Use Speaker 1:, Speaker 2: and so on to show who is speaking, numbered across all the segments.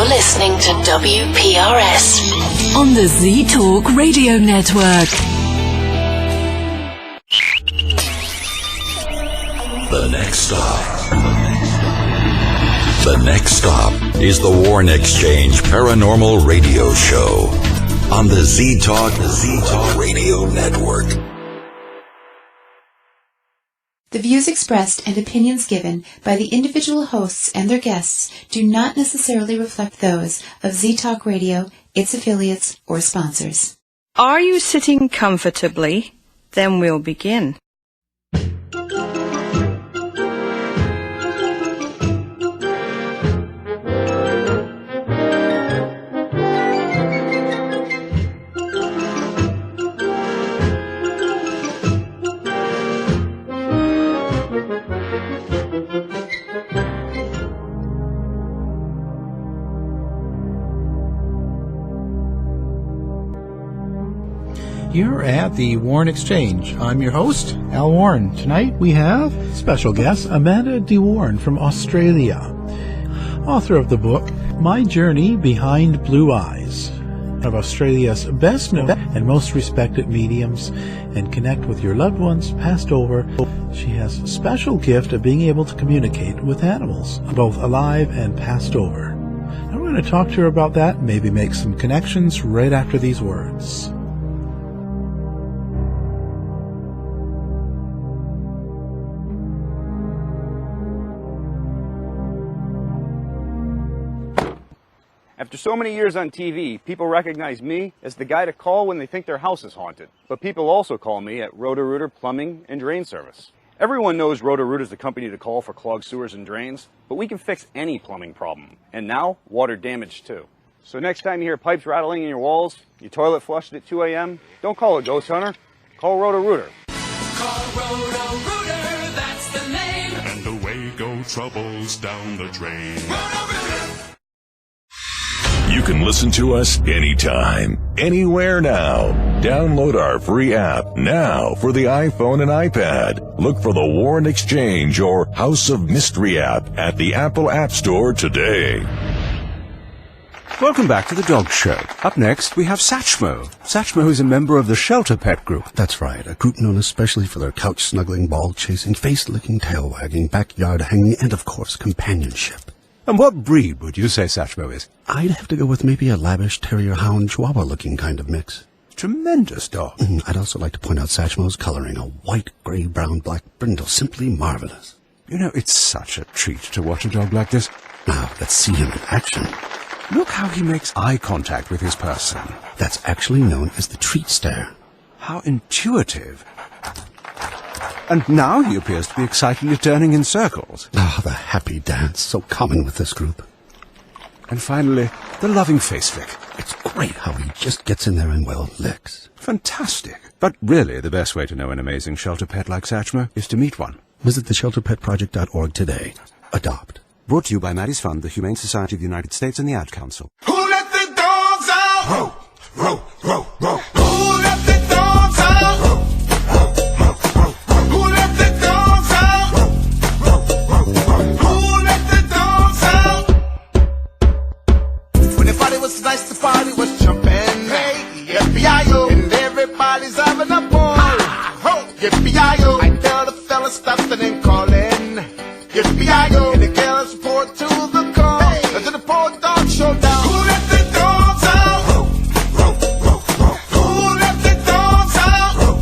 Speaker 1: You're listening to WPRS
Speaker 2: on the Z Talk Radio Network.
Speaker 3: The next stop is the Warren Exchange Paranormal Radio Show on the Z Talk Radio Network.
Speaker 4: The views expressed and opinions given by the individual hosts and their guests do not necessarily reflect those of Z Talk Radio, its affiliates, or sponsors.
Speaker 5: Are you sitting comfortably? Then we'll begin.
Speaker 6: You're at the Warren Exchange. I'm your host, Al Warren. Tonight we have special guest Amanda DeWarren from Australia, author of the book My Journey Behind Blue Eyes, one of Australia's best known and most respected mediums, and connect with your loved ones passed over. She has a special gift of being able to communicate with animals, both alive and passed over. And we're going to talk to her about that, maybe make some connections right after these words.
Speaker 7: After so many years on TV, people recognize me as the guy to call when they think their house is haunted. But people also call me at Roto-Rooter Plumbing and Drain Service. Everyone knows Roto-Rooter is the company to call for clogged sewers and drains, but we can fix any plumbing problem. And now, water damage too. So next time you hear pipes rattling in your walls, your toilet flushed at 2 a.m., don't call a ghost hunter, call Roto-Rooter.
Speaker 8: Call Roto-Rooter, that's the name.
Speaker 9: And away go troubles down the drain.
Speaker 8: Roto-Rooter!
Speaker 10: You can listen to us anytime, anywhere now. Download our free app now for the iPhone and iPad. Look for the Warren Exchange or House of Mystery app at the Apple App Store today.
Speaker 11: Welcome back to the Dog Show. Up next, we have Satchmo. Satchmo is a member of the Shelter Pet Group.
Speaker 12: That's right, a group known especially for their couch-snuggling, ball-chasing, face-licking, tail-wagging, backyard-hanging, and, of course, companionship.
Speaker 11: And what breed would you say Satchmo is?
Speaker 12: I'd have to go with maybe a lavish terrier hound chihuahua-looking kind of mix.
Speaker 11: Tremendous dog.
Speaker 12: I'd also like to point out Satchmo's coloring, a white, gray, brown, black brindle, simply marvelous.
Speaker 11: You know, it's such a treat to watch a dog like this.
Speaker 12: Now, let's see him in action.
Speaker 11: Look how he makes eye contact with his person.
Speaker 12: That's actually known as the treat stare.
Speaker 11: How intuitive. And now he appears to be excitedly turning in circles.
Speaker 12: Ah, the happy dance, so common with this group.
Speaker 11: And finally, the loving face flick.
Speaker 12: It's great how he just gets in there and, well, licks.
Speaker 11: Fantastic. But really, the best way to know an amazing shelter pet like Satchmo is to meet one.
Speaker 12: Visit theshelterpetproject.org today. Adopt.
Speaker 11: Brought to you by Maddie's Fund, the Humane Society of the United States, and the Ad Council.
Speaker 8: Who let the dogs out?
Speaker 9: Row, row, row, row.
Speaker 8: Who let the dogs out?
Speaker 9: Row, row, row, row.
Speaker 8: Who let the dogs out?
Speaker 9: Row, row, row, row.
Speaker 8: Who let the dogs out?
Speaker 13: When the party was nice, the party was jumping. Hey, yippee-yi-yo. And everybody's having a ball. Yippee-yi-yo. I tell the fellas stop and then calling. Yippee-yi-yo. And the girls report to the call. Hey. To the poor dog showdown.
Speaker 8: Who let the dogs out?
Speaker 9: Row, row, row, row.
Speaker 8: Who let the dogs out?
Speaker 9: Row,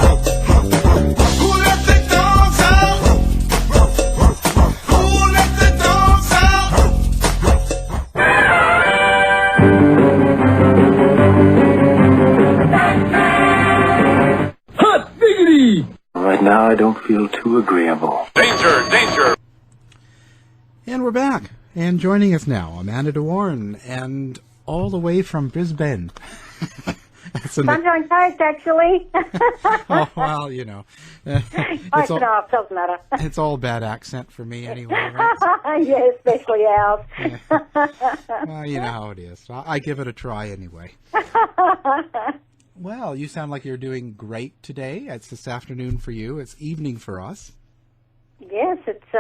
Speaker 9: row, row, row.
Speaker 8: Who let the dogs out?
Speaker 9: Row, row, row, row.
Speaker 8: Who let the dogs out?
Speaker 14: Hot diggity!
Speaker 15: Right now, I don't feel too agreeable.
Speaker 9: Danger, danger.
Speaker 6: And we're back. And joining us now, Amanda DeWarren, and all the way from Brisbane.
Speaker 16: Sunshine Coast, actually.
Speaker 6: Oh, well, you know.
Speaker 16: Close enough, doesn't matter.
Speaker 6: It's all bad accent for me anyway, right?
Speaker 16: Yeah, especially ours.
Speaker 6: Yeah. Well, you know how it is. I give it a try anyway. Well, you sound like you're doing great today. It's this afternoon for you. It's evening for us.
Speaker 16: Yes, it's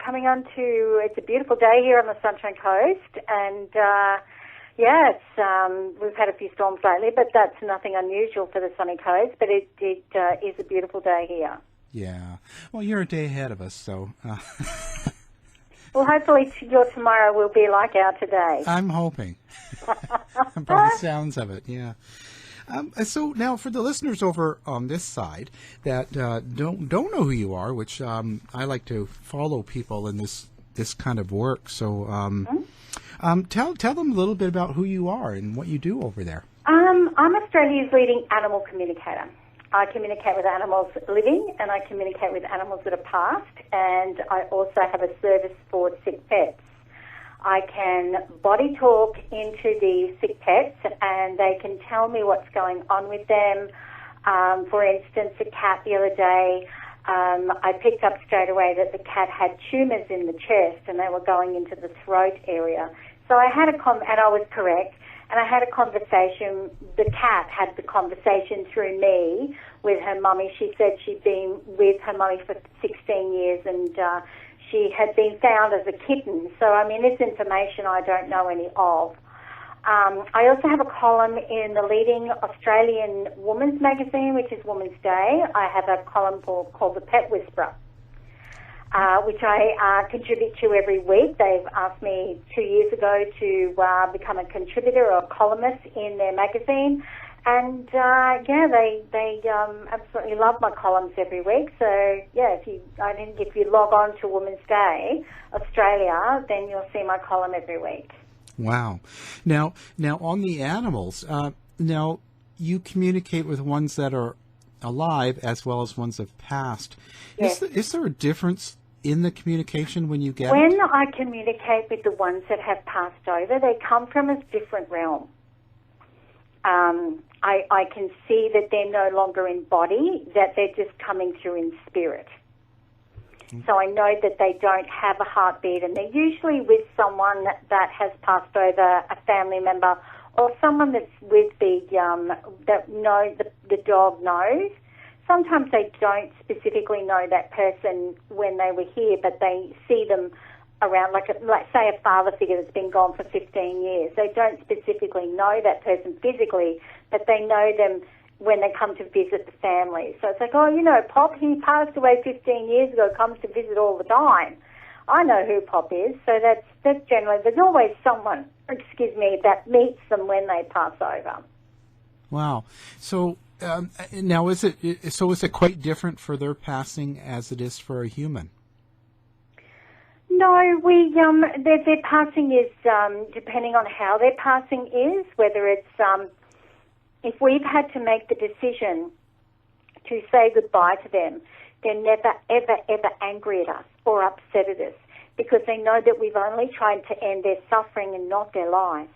Speaker 16: coming on to, it's a beautiful day here on the Sunshine Coast, and we've had a few storms lately, but that's nothing unusual for the sunny coast, but it is a beautiful day here.
Speaker 6: Yeah. Well, you're a day ahead of us, so...
Speaker 16: Well, hopefully your tomorrow will be like our today.
Speaker 6: I'm hoping. By the sounds of it, yeah. So now, for the listeners over on this side that don't know who you are, which I like to follow people in this kind of work. So tell them a little bit about who you are and what you do over there.
Speaker 16: I'm Australia's leading animal communicator. I communicate with animals living, and I communicate with animals that are passed, and I also have a service for sick pets. I can body talk into the sick pets, and they can tell me what's going on with them. For instance, a cat the other day, I picked up straight away that the cat had tumours in the chest, and they were going into the throat area. So I had and I was correct. And I had a conversation, the cat had the conversation through me with her mummy. She said she'd been with her mummy for 16 years and she had been found as a kitten. So, I mean, this information I don't know any of. I also have a column in the leading Australian women's magazine, which is Women's Day. I have a column called The Pet Whisperer, which I contribute to every week. They've asked me 2 years ago to become a contributor or a columnist in their magazine. And, they absolutely love my columns every week. So, yeah, if you log on to Women's Day Australia, then you'll see my column every week.
Speaker 6: Wow. Now on the animals, now you communicate with ones that are alive as well as ones that have passed.
Speaker 16: Yes.
Speaker 6: Is there a difference in the communication when you get
Speaker 16: When
Speaker 6: it?
Speaker 16: I communicate with the ones that have passed over, they come from a different realm. I can see that they're no longer in body, that they're just coming through in spirit. So I know that they don't have a heartbeat, and they're usually with someone that has passed over, a family member, or someone that's with the dog knows. Sometimes they don't specifically know that person when they were here, but they see them around, like say a father figure that's been gone for 15 years. They don't specifically know that person physically, but they know them when they come to visit the family. So it's like, Pop, he passed away 15 years ago, comes to visit all the time. I know who Pop is, so that's generally, there's always someone, that meets them when they pass over.
Speaker 6: Wow. So now is it quite different for their passing as it is for a human?
Speaker 16: No, their passing is depending on how their passing is, whether it's if we've had to make the decision to say goodbye to them, they're never, ever, ever angry at us or upset at us because they know that we've only tried to end their suffering and not their lives.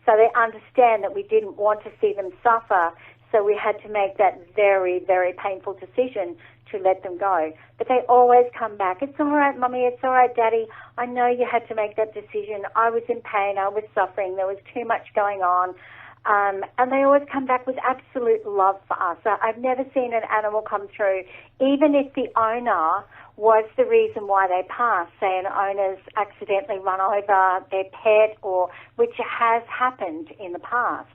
Speaker 16: So they understand that we didn't want to see them suffer, so we had to make that very, very painful decision to let them go. But they always come back. It's all right, Mummy. It's all right, Daddy. I know you had to make that decision. I was in pain. I was suffering. There was too much going on. And they always come back with absolute love for us. I've never seen an animal come through, even if the owner was the reason why they passed. Say an owner's accidentally run over their pet, or which has happened in the past.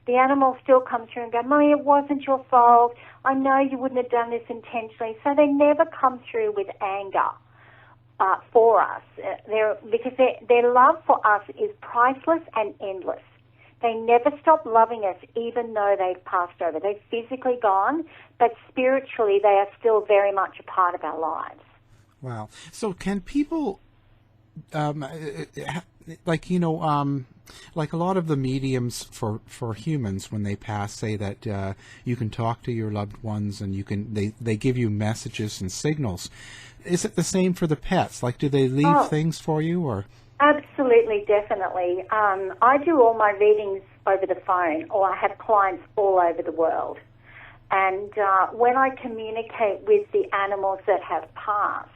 Speaker 16: The animal still comes through and go, Mummy, it wasn't your fault. I know you wouldn't have done this intentionally. So they never come through with anger for us, because their love for us is priceless and endless. They never stop loving us, even though they've passed over. They've physically gone, but spiritually they are still very much a part of our lives.
Speaker 6: Wow. So can people, like a lot of the mediums for humans when they pass say that you can talk to your loved ones and they give you messages and signals. Is it the same for the pets? Like, do they leave things for you or?
Speaker 16: Absolutely, definitely. I do all my readings over the phone, or I have clients all over the world. And when I communicate with the animals that have passed,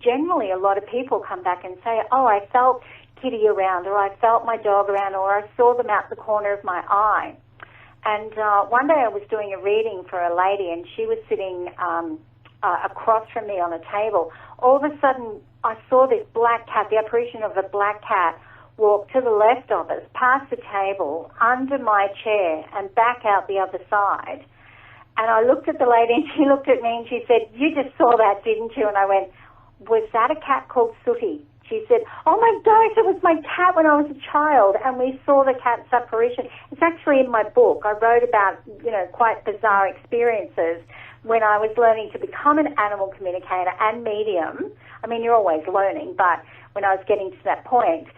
Speaker 16: generally a lot of people come back and say, I felt Kitty around, or I felt my dog around, or I saw them out the corner of my eye. And one day I was doing a reading for a lady, and she was sitting across from me on a table. all of a sudden I saw this black cat, the apparition of a black cat, walk to the left of us, past the table, under my chair, and back out the other side. And I looked at the lady, and she looked at me, and she said, "You just saw that, didn't you?" And I went, "Was that a cat called Sooty?" She said, "Oh my gosh, it was my cat when I was a child," and we saw the cat's apparition. It's actually in my book. I wrote about, quite bizarre experiences when I was learning to become an animal communicator and medium. I mean, you're always learning, but when I was getting to that point,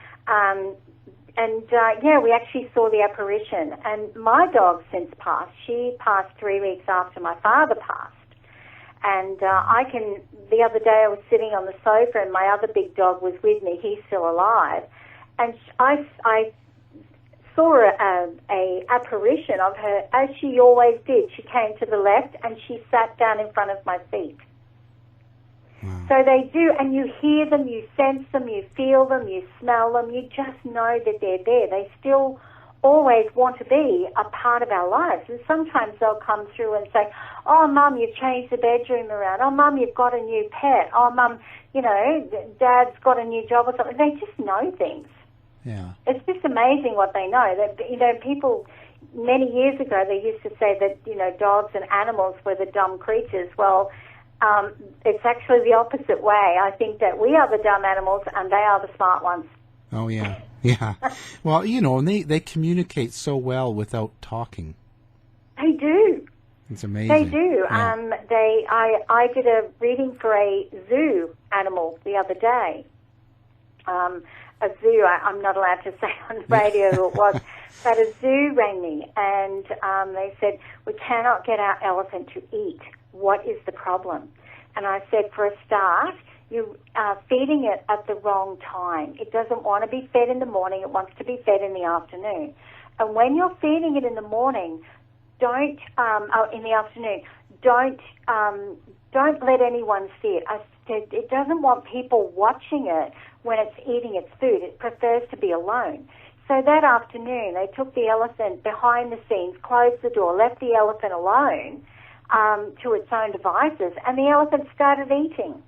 Speaker 16: we actually saw the apparition. And my dog since passed. She passed 3 weeks after my father passed. And the other day I was sitting on the sofa and my other big dog was with me. He's still alive. And I saw a apparition of her, as she always did. She came to the left and she sat down in front of my feet. Wow. So they do, and you hear them, you sense them, you feel them, you smell them, you just know that they're there. They still always want to be a part of our lives. And sometimes they'll come through and say, "Oh, Mum, you've changed the bedroom around. Oh, Mum, you've got a new pet. Oh, Mum, Dad's got a new job," or something. They just know things.
Speaker 6: Yeah.
Speaker 16: It's just amazing what they know. That, people, many years ago, they used to say that, dogs and animals were the dumb creatures. Well, it's actually the opposite way. I think that we are the dumb animals and they are the smart ones.
Speaker 6: Oh, yeah. Yeah. Well, and they communicate so well without talking.
Speaker 16: They do.
Speaker 6: It's amazing.
Speaker 16: They do.
Speaker 6: Yeah.
Speaker 16: I did a reading for a zoo animal the other day. A zoo, I'm not allowed to say on the radio who it was, but a zoo rang me and they said, "We cannot get our elephant to eat. What is the problem?" And I said, "For a start, you are feeding it at the wrong time. It doesn't want to be fed in the morning. It wants to be fed in the afternoon. And when you're feeding it in the morning, in the afternoon, don't let anyone see it. I said it doesn't want people watching it when it's eating its food. It prefers to be alone." So that afternoon, they took the elephant behind the scenes, closed the door, left the elephant alone to its own devices, and the elephant started eating.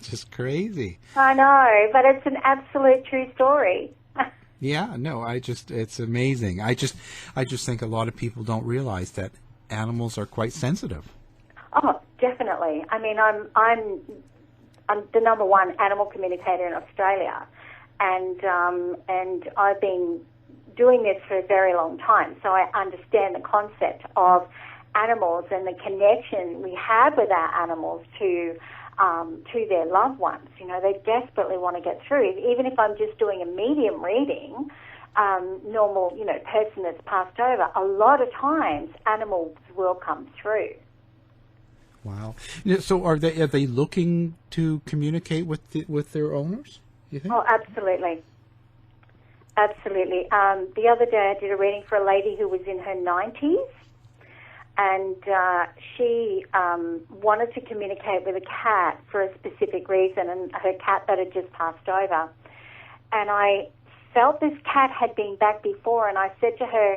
Speaker 6: Just crazy.
Speaker 16: I know, but it's an absolute true story.
Speaker 6: Yeah, no, it's amazing. I just think a lot of people don't realize that animals are quite sensitive.
Speaker 16: Oh, definitely. I mean, I'm the number one animal communicator in Australia, and I've been doing this for a very long time, so I understand the concept of animals and the connection we have with our animals to their loved ones. They desperately want to get through. Even if I'm just doing a medium reading, normal, person that's passed over, a lot of times animals will come through.
Speaker 6: Wow. So are they looking to communicate with their owners, you think?
Speaker 16: Oh, absolutely. Absolutely. The other day I did a reading for a lady who was in her 90s, and she wanted to communicate with a cat for a specific reason, and her cat that had just passed over. And I felt this cat had been back before, and I said to her,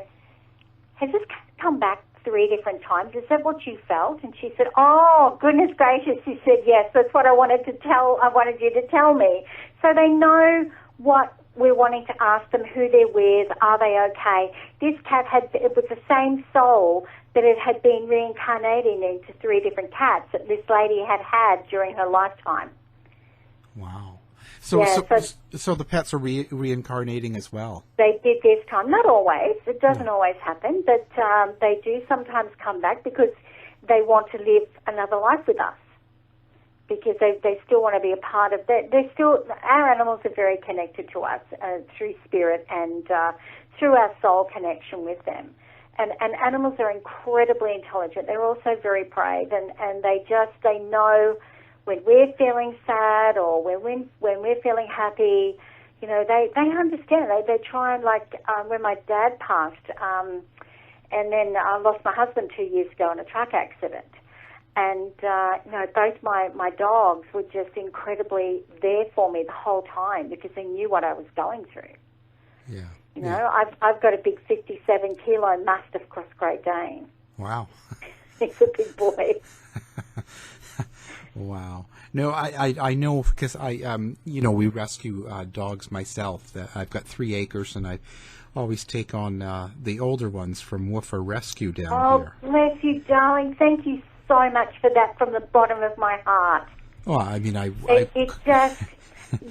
Speaker 16: "Has this cat come back 3 different times? Is that what you felt?" And she said, "Oh, goodness gracious." She said, "Yes, that's what I wanted you to tell me." So they know what we're wanting to ask them, who they're with, are they okay? This cat it was the same soul that it had been reincarnating into 3 different cats that this lady had during her lifetime.
Speaker 6: Wow. So the pets are reincarnating as well?
Speaker 16: They did this time. Not always. It doesn't always happen, but they do sometimes come back because they want to live another life with us, because they still want to be a part of that. Our animals are very connected to us through spirit and through our soul connection with them. And animals are incredibly intelligent. They're also very brave, and they know when we're feeling sad or when we're feeling happy. They understand. They try and, when my dad passed, and then I lost my husband 2 years ago in a truck accident. And, both my dogs were just incredibly there for me the whole time because they knew what I was going through.
Speaker 6: Yeah.
Speaker 16: I've got a big 57-kilo Mastiff Cross Great Dane.
Speaker 6: Wow.
Speaker 16: He's a big boy.
Speaker 6: Wow. No, I know because we rescue dogs myself. I've got 3 acres, and I always take on the older ones from Woofer Rescue down here.
Speaker 16: Oh, bless you, darling. Thank you so much for that from the bottom of my heart.
Speaker 6: Well, I mean,
Speaker 16: It's just,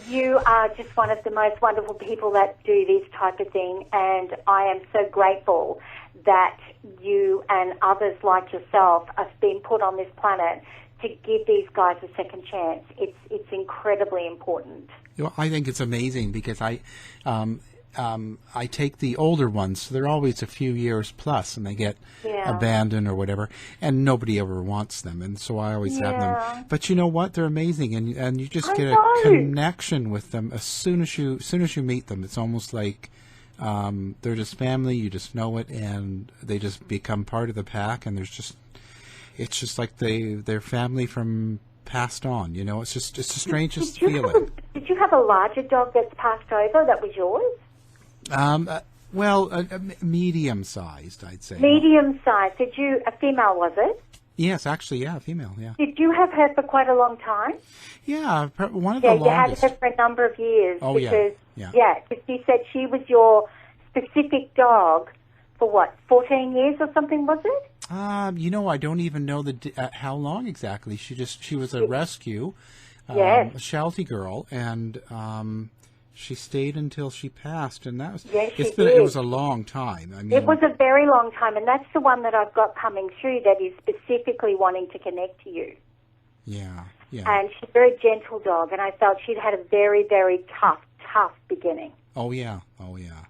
Speaker 16: you are just one of the most wonderful people that do this type of thing, and I am so grateful that you and others like yourself have been put on this planet to give these guys a second chance. It's incredibly important.
Speaker 6: Well, I think it's amazing because I take the older ones, so they're always a few years plus, and they get abandoned or whatever, and nobody ever wants them, and so I always have them. But you know what? They're amazing, and you just get a connection with them as soon as you meet them. It's almost like they're just family. You just know it, and they just become part of the pack, and it's just like they're family from passed on. It's the strangest feeling.
Speaker 16: Did you have a larger dog that's passed over that was yours?
Speaker 6: Medium-sized, I'd say.
Speaker 16: Medium-sized. A female, was it?
Speaker 6: Yes, actually, yeah, female, yeah.
Speaker 16: Did you have her for quite a long time?
Speaker 6: Yeah, one of the longest.
Speaker 16: Yeah, you had her for a number of years.
Speaker 6: Oh,
Speaker 16: because,
Speaker 6: yeah.
Speaker 16: Yeah, because you said she was your specific dog for what, 14 years or something, was it?
Speaker 6: I don't even know how long exactly. She was a rescue,
Speaker 16: yes.
Speaker 6: A Sheltie girl, and she stayed until she passed, and that was
Speaker 16: it
Speaker 6: was a long time. I mean,
Speaker 16: it was a very long time, and that's the one that I've got coming through that is specifically wanting to connect to you.
Speaker 6: Yeah.
Speaker 16: And she's a very gentle dog, and I felt she'd had a very, very tough beginning.
Speaker 6: Oh yeah.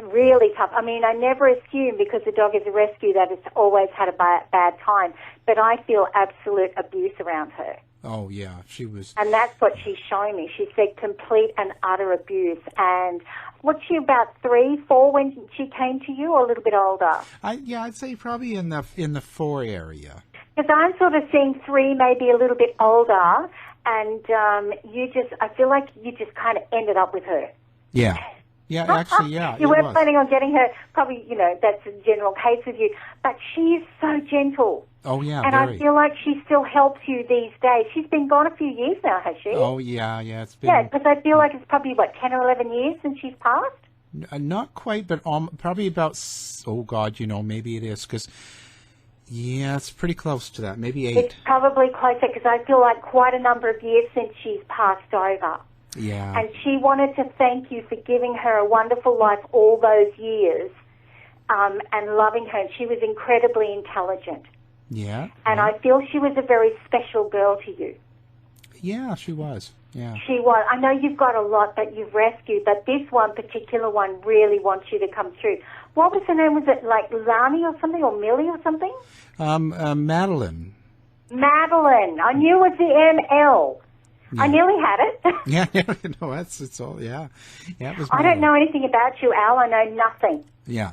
Speaker 16: Really tough. I mean, I never assume because the dog is a rescue that it's always had a bad time, but I feel absolute abuse around her.
Speaker 6: Oh yeah, she was.
Speaker 16: And that's what she's showing me. She said complete and utter abuse. And was she about 3, 4 when she came to you, or a little bit older?
Speaker 6: I'd say probably in the 4 area.
Speaker 16: Because I'm sort of seeing 3, maybe a little bit older, and I feel like you just kind of ended up with her.
Speaker 6: Yeah. Yeah, actually, yeah.
Speaker 16: You weren't planning on getting her, probably, that's a general case with you. But she's so gentle.
Speaker 6: Oh, yeah,
Speaker 16: and
Speaker 6: very.
Speaker 16: I feel like she still helps you these days. She's been gone a few years now, has she?
Speaker 6: Oh, yeah, it's been...
Speaker 16: Yeah, because I feel like it's probably, 10 or 11 years since she's passed?
Speaker 6: Not quite, but probably about, maybe it is, because, it's pretty close to that, maybe 8.
Speaker 16: It's probably closer, because I feel like quite a number of years since she's passed over.
Speaker 6: Yeah.
Speaker 16: And she wanted to thank you for giving her a wonderful life all those years and loving her. And she was incredibly intelligent.
Speaker 6: Yeah.
Speaker 16: And I feel she was a very special girl to you.
Speaker 6: Yeah, she was. Yeah.
Speaker 16: She was. I know you've got a lot that you've rescued, but this particular one really wants you to come through. What was her name? Was it like Lani or something, or Millie or something?
Speaker 6: Madeline.
Speaker 16: Madeline. I knew it was the ML. Yeah. I nearly had it.
Speaker 6: Yeah, it's all, yeah. It was.
Speaker 16: I don't know anything about you, Al. I know nothing.
Speaker 6: Yeah.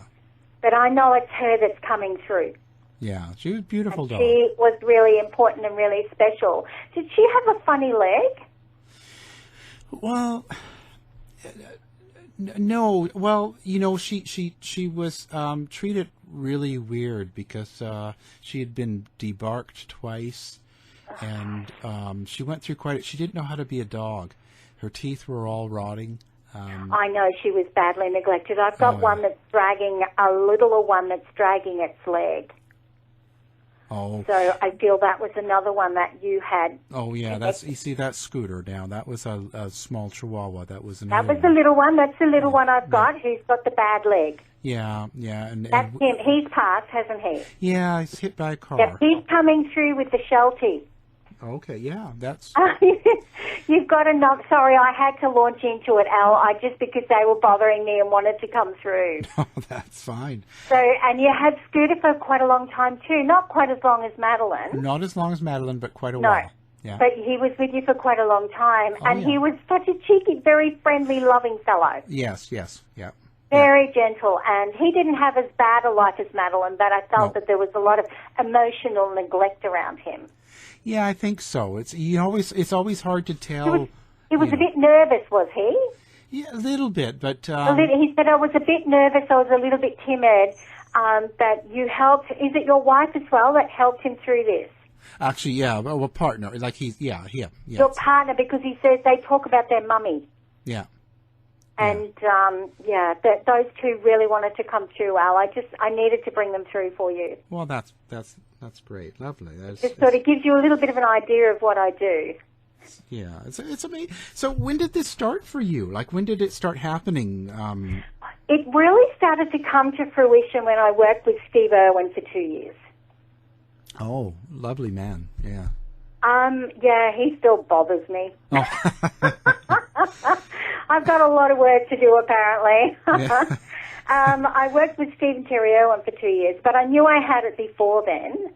Speaker 16: But I know it's her that's coming through.
Speaker 6: Yeah, she was a beautiful dog.
Speaker 16: She was really important and really special. Did she have a funny leg?
Speaker 6: Well, no. Well, she was treated really weird because she had been debarked twice. And she went through she didn't know how to be a dog. Her teeth were all rotting.
Speaker 16: I know she was badly neglected. I've got one that's dragging, a littler one that's dragging its leg.
Speaker 6: Oh.
Speaker 16: So I feel that was another one that you had.
Speaker 6: Oh, yeah. You see that Scooter now. That was a small Chihuahua. That was
Speaker 16: another That was the little one. That's the little one I've got who's got the bad leg.
Speaker 6: Yeah.
Speaker 16: That's him. He's passed, hasn't he?
Speaker 6: Yeah, he's hit by a car.
Speaker 16: Yeah, he's coming through with the Sheltie.
Speaker 6: Okay, yeah, that's...
Speaker 16: You've got enough... Sorry, I had to launch into it, Al, just because they were bothering me and wanted to come through.
Speaker 6: Oh, that's fine.
Speaker 16: So, and you had Scooter for quite a long time too. Not quite as long as Madeline.
Speaker 6: Not as long as Madeline, but quite a while. Yeah.
Speaker 16: But he was with you for quite a long time. He was such a cheeky, very friendly, loving fellow.
Speaker 6: Yes, yeah.
Speaker 16: Very gentle, and he didn't have as bad a life as Madeline, but I felt that there was a lot of emotional neglect around him.
Speaker 6: Yeah, I think so. It's always hard to tell.
Speaker 16: He was a bit nervous, was he?
Speaker 6: Yeah, a little bit, but...
Speaker 16: He said, I was a bit nervous, I was a little bit timid, but you helped... Is it your wife as well that helped him through this?
Speaker 6: Actually, yeah, well, partner, like yeah.
Speaker 16: Your partner, because he says they talk about their mummy.
Speaker 6: Yeah.
Speaker 16: And, those two really wanted to come through, Al. I needed to bring them through for you.
Speaker 6: Well, that's great. Lovely.
Speaker 16: It sort of gives you a little bit of an idea of what I do.
Speaker 6: Yeah, it's amazing. So when did this start for you? Like, when did it start happening?
Speaker 16: It really started to come to fruition when I worked with Steve Irwin for 2 years.
Speaker 6: Oh, lovely man. Yeah.
Speaker 16: Yeah, he still bothers me.
Speaker 6: Oh.
Speaker 16: I've got a lot of work to do, apparently.
Speaker 6: Yeah.
Speaker 16: I worked with Steve and Terry Irwin for 2 years, but I knew I had it before then.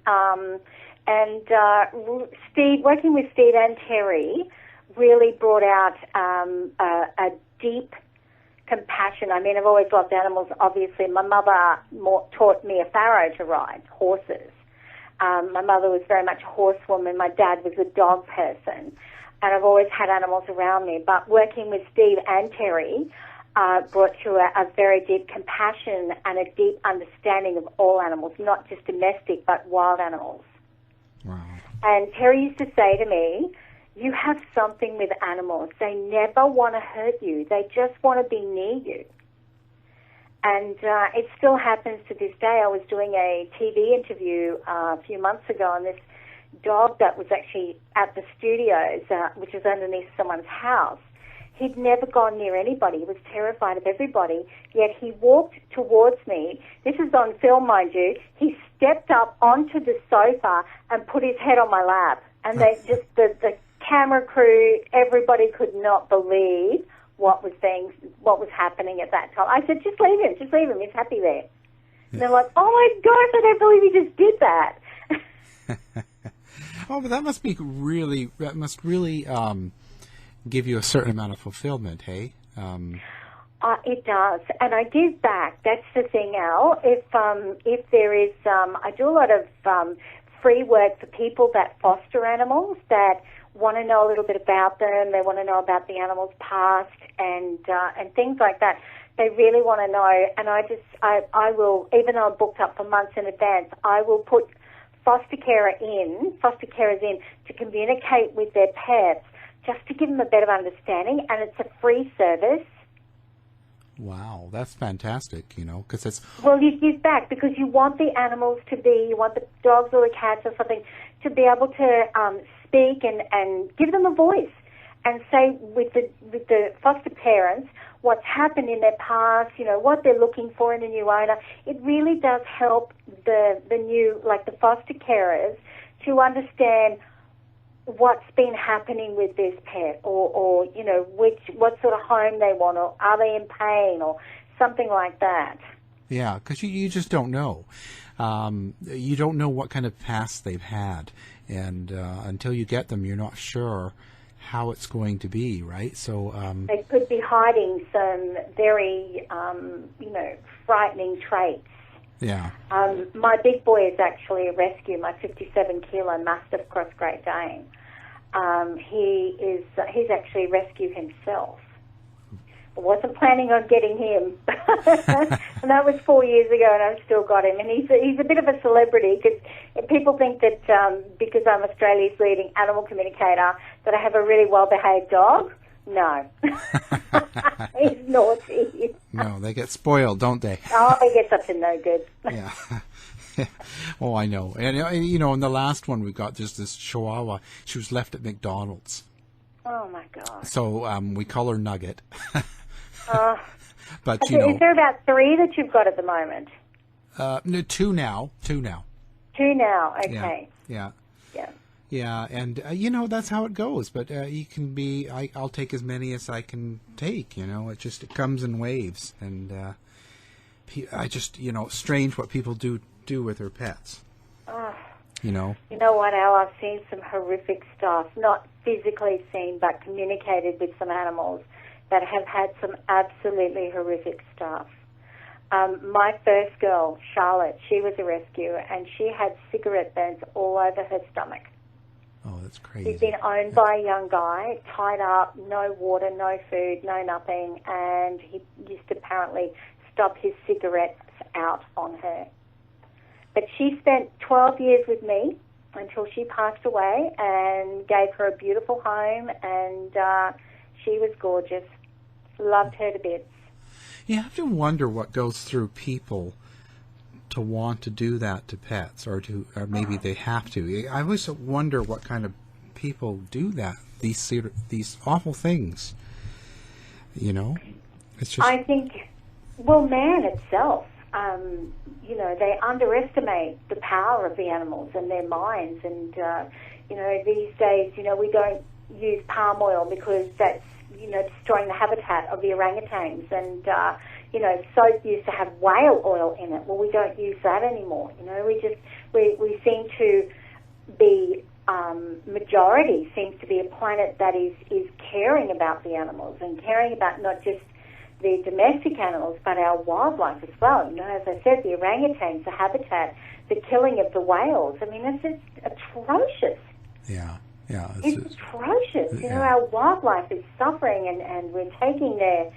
Speaker 16: Working with Steve and Terry really brought out a deep compassion. I mean, I've always loved animals, obviously. My mother taught Mia Farrow to ride horses. My mother was very much a horsewoman. My dad was a dog person. And I've always had animals around me. But working with Steve and Terry brought to a very deep compassion and a deep understanding of all animals, not just domestic, but wild animals.
Speaker 6: Wow.
Speaker 16: And Terry used to say to me, you have something with animals. They never want to hurt you. They just want to be near you. And it still happens to this day. I was doing a TV interview a few months ago, and this dog that was actually at the studios, which was underneath someone's house, he'd never gone near anybody. He was terrified of everybody, yet he walked towards me. This is on film, mind you. He stepped up onto the sofa and put his head on my lap. And they just the camera crew, everybody could not believe what was happening at that time. I said, just leave him, he's happy there. And they're like, oh my gosh, I don't believe he just did that.
Speaker 6: Oh, but that must really give you a certain amount of fulfillment, hey?
Speaker 16: It does, and I give back. That's the thing, Al. If there is, I do a lot of free work for people that foster animals, that want to know a little bit about them. They want to know about the animal's past and things like that. They really want to know, and I will, even though I'm booked up for months in advance, I will put foster carers in to communicate with their pets, just to give them a better understanding, and it's a free service.
Speaker 6: Wow, that's fantastic, because it's...
Speaker 16: Well, you give back because you want the animals you want the dogs or the cats or something to be able to speak and give them a voice and say with the foster parents what's happened in their past, what they're looking for in a new owner. It really does help the new, like the foster carers, to understand what's been happening with this pet, or what sort of home they want, or are they in pain, or something like that.
Speaker 6: Yeah, because you just don't know. You don't know what kind of past they've had, and until you get them, you're not sure how it's going to be, right? So
Speaker 16: they could be hiding some very, frightening traits.
Speaker 6: Yeah.
Speaker 16: My big boy is actually a rescue. My 57-kilo Mastiff Cross Great Dane. He's actually a rescue himself. I wasn't planning on getting him, and that was 4 years ago, and I've still got him. And he's a bit of a celebrity because people think that because I'm Australia's leading animal communicator that I have a really well-behaved dog. No, he's naughty.
Speaker 6: No, they get spoiled, don't they?
Speaker 16: Oh, he gets up to no good.
Speaker 6: Yeah. Oh, I know. And in the last one we got just this Chihuahua. She was left at McDonald's.
Speaker 16: Oh my God.
Speaker 6: So we call her Nugget. But
Speaker 16: is there about 3 that you've got at the moment?
Speaker 6: No, 2 now. 2
Speaker 16: Okay.
Speaker 6: Yeah.
Speaker 16: Yeah.
Speaker 6: Yeah, and that's how it goes. But you can be. I'll take as many as I can take. It comes in waves, and I just strange what people do with their pets. You know what, Al? I've seen some horrific stuff. Not physically seen, but communicated with some animals that have had some absolutely horrific stuff. My first girl, Charlotte, she was a rescue, and she had cigarette burns all over her stomach. Oh, that's crazy. She'd been owned by a young guy, tied up, no water, no food, no nothing, and he used to apparently stop his cigarettes out on her. But she spent 12 years with me,
Speaker 16: until she passed away and gave her a beautiful home, and she was gorgeous. Loved her to bits.
Speaker 6: You have to wonder what goes through people to want to do that to pets, or maybe they have to. I always wonder what kind of people do that. These awful things. You know, it's just. I
Speaker 16: think, well, man itself. They underestimate the power of the animals and their minds. And, these days, we don't use palm oil because that's, destroying the habitat of the orangutans. And, soap used to have whale oil in it. Well, we don't use that anymore. We seem to be, majority seems to be a planet that is caring about the animals and caring about not just the domestic animals, but our wildlife as well. As I said, the orangutans, the habitat, the killing of the whales. I mean, it's just atrocious.
Speaker 6: Yeah.
Speaker 16: It's atrocious. Our wildlife is suffering, and we're taking their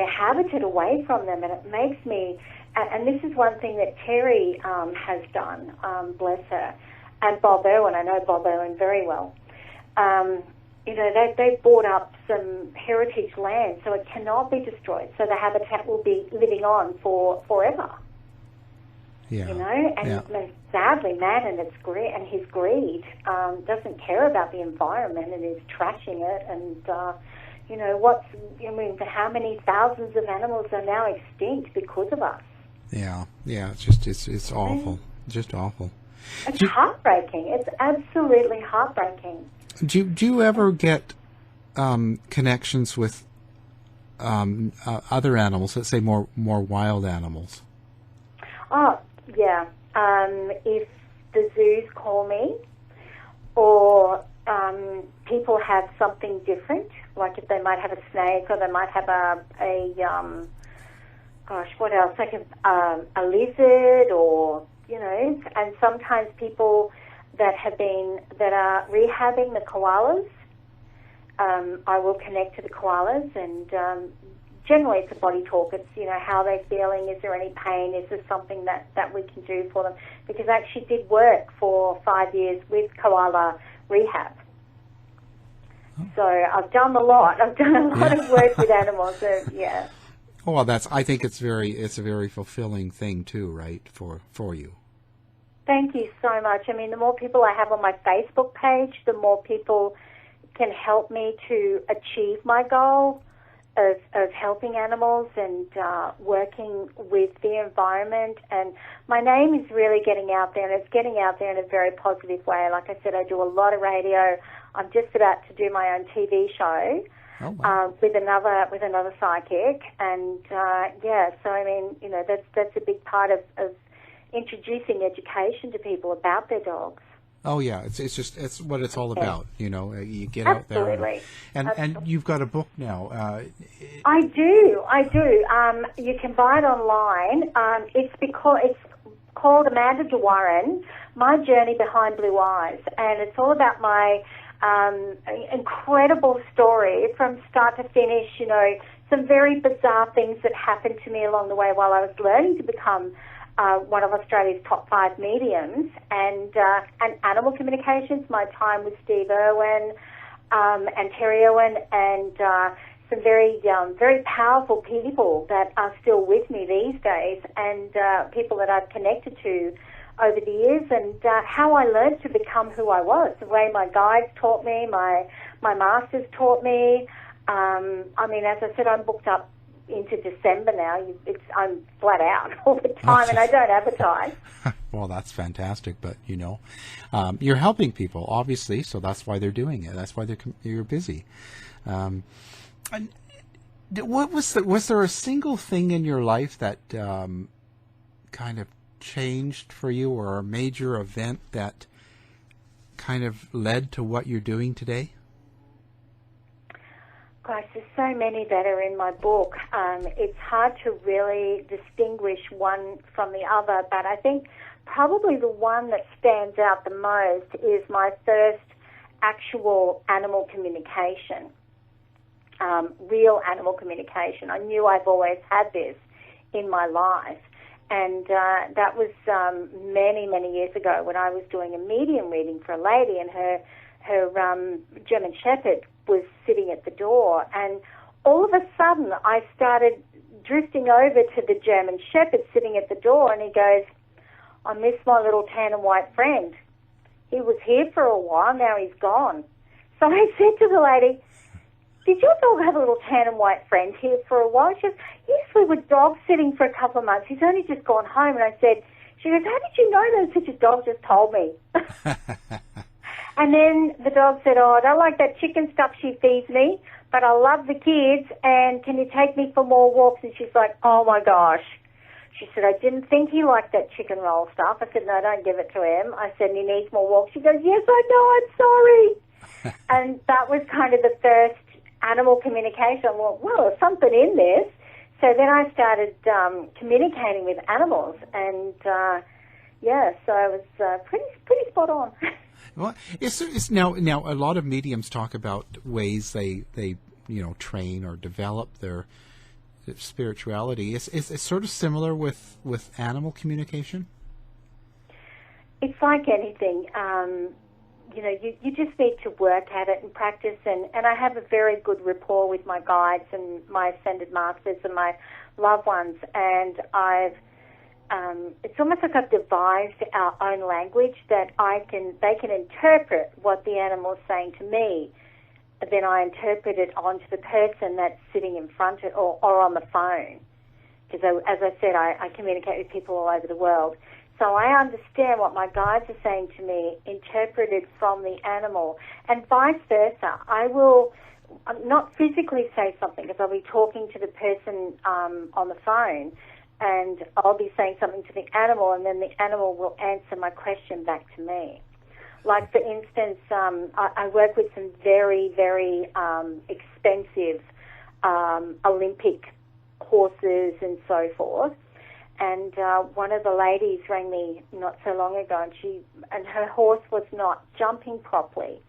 Speaker 16: habitat away from them, and it makes me. And this is one thing that Terry has done, bless her, and Bob Irwin. I know Bob Irwin very well. They've bought up some heritage land, so it cannot be destroyed. So the habitat will be living on forever.
Speaker 6: Yeah.
Speaker 16: And sadly, man and his greed doesn't care about the environment and is trashing it. And how many thousands of animals are now extinct because of us?
Speaker 6: Yeah. It's awful. Just awful.
Speaker 16: It's heartbreaking. It's absolutely heartbreaking.
Speaker 6: Do you ever get connections with other animals? Let's say more wild animals.
Speaker 16: Oh yeah. If the zoos call me, or people have something different, like if they might have a snake, or they might have what else? Like a lizard, or and sometimes people that are rehabbing the koalas. I will connect to the koalas, and generally it's a body talk. It's, how they're feeling, is there any pain, is there something that we can do for them? Because I actually did work for 5 years with koala rehab. So I've done a lot. I've done a lot of work with animals, so yeah.
Speaker 6: Well, I think it's a very fulfilling thing too, right, for you.
Speaker 16: Thank you so much. I mean, the more people I have on my Facebook page, the more people can help me to achieve my goal of helping animals and working with the environment. And my name is really getting out there, and it's getting out there in a very positive way. Like I said, I do a lot of radio. I'm just about to do my own TV show. Oh, wow. With another psychic, and so I mean, that's a big part of introducing education to people about their dogs.
Speaker 6: Oh yeah, it's what it's all about. You get out there, and you've got a book now.
Speaker 16: I do. You can buy it online. It's called Amanda DeWarren, My Journey Behind Blue Eyes, and it's all about my incredible story from start to finish. Some very bizarre things that happened to me along the way while I was learning to become one of Australia's top 5 mediums, and animal communications, my time with Steve Irwin and Terry Irwin, and some very powerful people that are still with me these days, and people that I've connected to over the years, and how I learned to become who I was, the way my guides taught me, my masters taught me. I mean, as I said, I'm booked up into December now. I'm flat out all the time, and I don't advertise.
Speaker 6: Well, that's fantastic, but you're helping people, obviously, so that's why they're doing it. That's why you're busy. And what was there a single thing in your life that kind of changed for you, or a major event that kind of led to what you're doing today?
Speaker 16: Gosh, there's so many that are in my book. It's hard to really distinguish one from the other, but I think probably the one that stands out the most is my first actual animal communication, real animal communication. I knew I've always had this in my life, And that was many, many years ago when I was doing a medium reading for a lady, and her German Shepherd was sitting at the door. And all of a sudden, I started drifting over to the German Shepherd sitting at the door, and he goes, "I miss my little tan and white friend. He was here for a while, now he's gone." So I said to the lady, "Did your dog have a little tan and white friend here for a while?" She goes, "Yes, we were dog sitting for a couple of months. He's only just gone home." And I said, she goes, "How did you know that?" Such a dog just told me. And then the dog said, "Oh, I don't like that chicken stuff she feeds me, but I love the kids, and can you take me for more walks?" And she's like, "Oh my gosh." She said, "I didn't think he liked that chicken roll stuff." I said, "No, don't give it to him." I said, "He needs more walks." She goes, "Yes, I know, I'm sorry." And that was kind of the first animal communication. I thought, well, there's something in this. So then I started communicating with animals, and so I was pretty spot on.
Speaker 6: Well, it's now a lot of mediums talk about ways they train or develop their spirituality. It's sort of similar with animal communication.
Speaker 16: It's like anything. You just need to work at it and practice, and I have a very good rapport with my guides and my ascended masters and my loved ones, and it's almost like I've devised our own language that they can interpret what the animal is saying to me, but then I interpret it onto the person that's sitting in front of or on the phone, because as I said, I communicate with people all over the world. So I understand what my guides are saying to me, interpreted from the animal, and vice versa. I will not physically say something, because I'll be talking to the person on the phone, and I'll be saying something to the animal, and then the animal will answer my question back to me. Like, for instance, I work with some very, very expensive Olympic horses and so forth. And one of the ladies rang me not so long ago, and her horse was not jumping properly.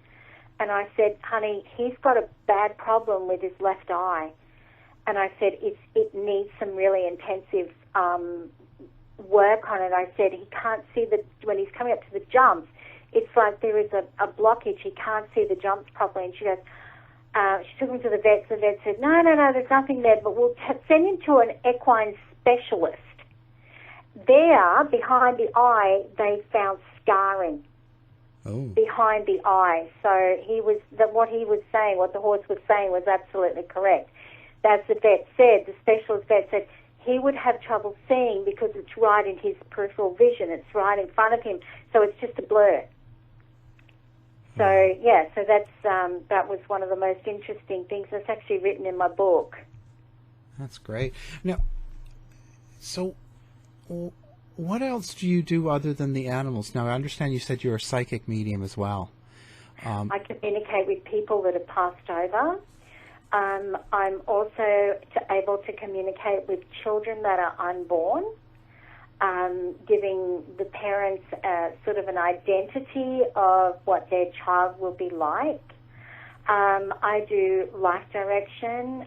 Speaker 16: And I said, "Honey, he's got a bad problem with his left eye." And I said, it needs some really intensive work on it. I said, he can't see when he's coming up to the jumps, it's like there is a blockage. He can't see the jumps properly. And she goes, she took him to the vet. The vet said, no, there's nothing there, but we'll send him to an equine specialist. There, behind the eye, they found scarring behind the eye. So what the horse was saying was absolutely correct. As the vet said, the specialist vet said, he would have trouble seeing because it's right in his peripheral vision. It's right in front of him, so it's just a blur. So, so that was one of the most interesting things. That's actually written in my book.
Speaker 6: That's great. Now, so what else do you do other than the animals? Now, I understand you said you're a psychic medium as well.
Speaker 16: I communicate with people that have passed over. I'm also able to communicate with children that are unborn, giving the parents sort of an identity of what their child will be like. I do life direction,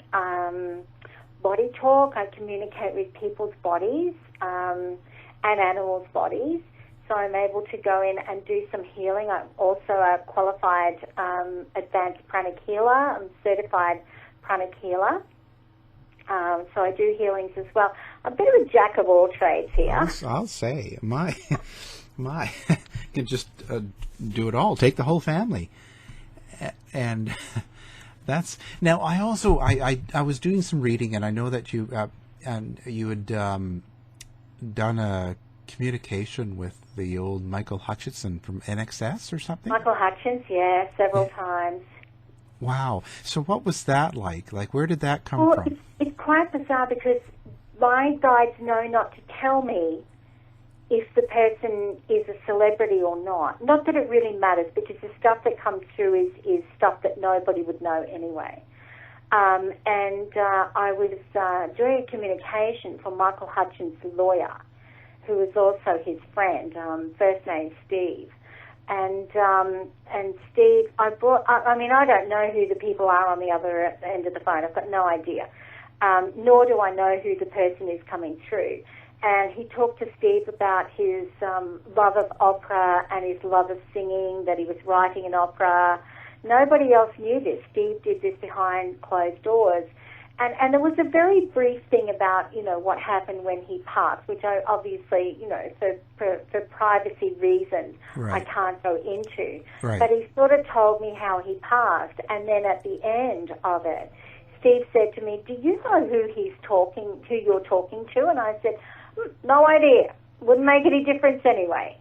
Speaker 16: body talk. I communicate with people's bodies and animals' bodies. So I'm able to go in and do some healing. I'm also a qualified advanced pranic healer. I'm certified pranic healer. So I do healings as well. A bit of a jack of all trades here.
Speaker 6: I'll say, my, can just do it all. Take the whole family, and that's now. I also I was doing some reading, and I know that you had done a communication with the old Michael Hutchinson from NXS or something.
Speaker 16: Michael Hutchins, yeah, several times.
Speaker 6: Wow. So what was that like? Like, where did that come from?
Speaker 16: It's quite bizarre because my guides know not to tell me if the person is a celebrity or not. Not that it really matters, because the stuff that comes through is stuff that nobody would know anyway. I was doing a communication for Michael Hutchins' lawyer, who was also his friend, first name Steve. And Steve, I don't know who the people are on the other end of the phone. I've got no idea. Nor do I know who the person is coming through. And he talked to Steve about his love of opera and his love of singing, that he was writing an opera. Nobody else knew this. Steve did this behind closed doors. And there was a very brief thing about, you know, what happened when he passed, which I obviously, you know, for privacy reasons, I can't go into.
Speaker 6: Right.
Speaker 16: But he sort of told me how he passed. And then at the end of it, Steve said to me, do you know who you're talking to? And I said, no idea. Wouldn't make any difference anyway.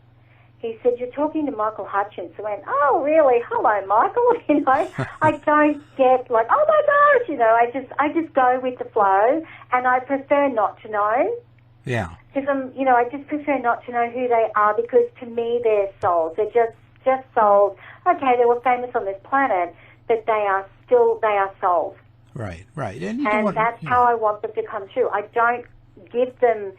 Speaker 16: He said, you're talking to Michael Hutchins. I went, oh, really? Hello, Michael. You know, I don't get like, oh, my gosh, you know, I just go with the flow, and I prefer not to know.
Speaker 6: Yeah.
Speaker 16: Because I just prefer not to know who they are, because to me they're souls. They're just souls. Okay, they were famous on this planet, but they are souls.
Speaker 6: Right.
Speaker 16: And that's how I want them to come through. I don't give them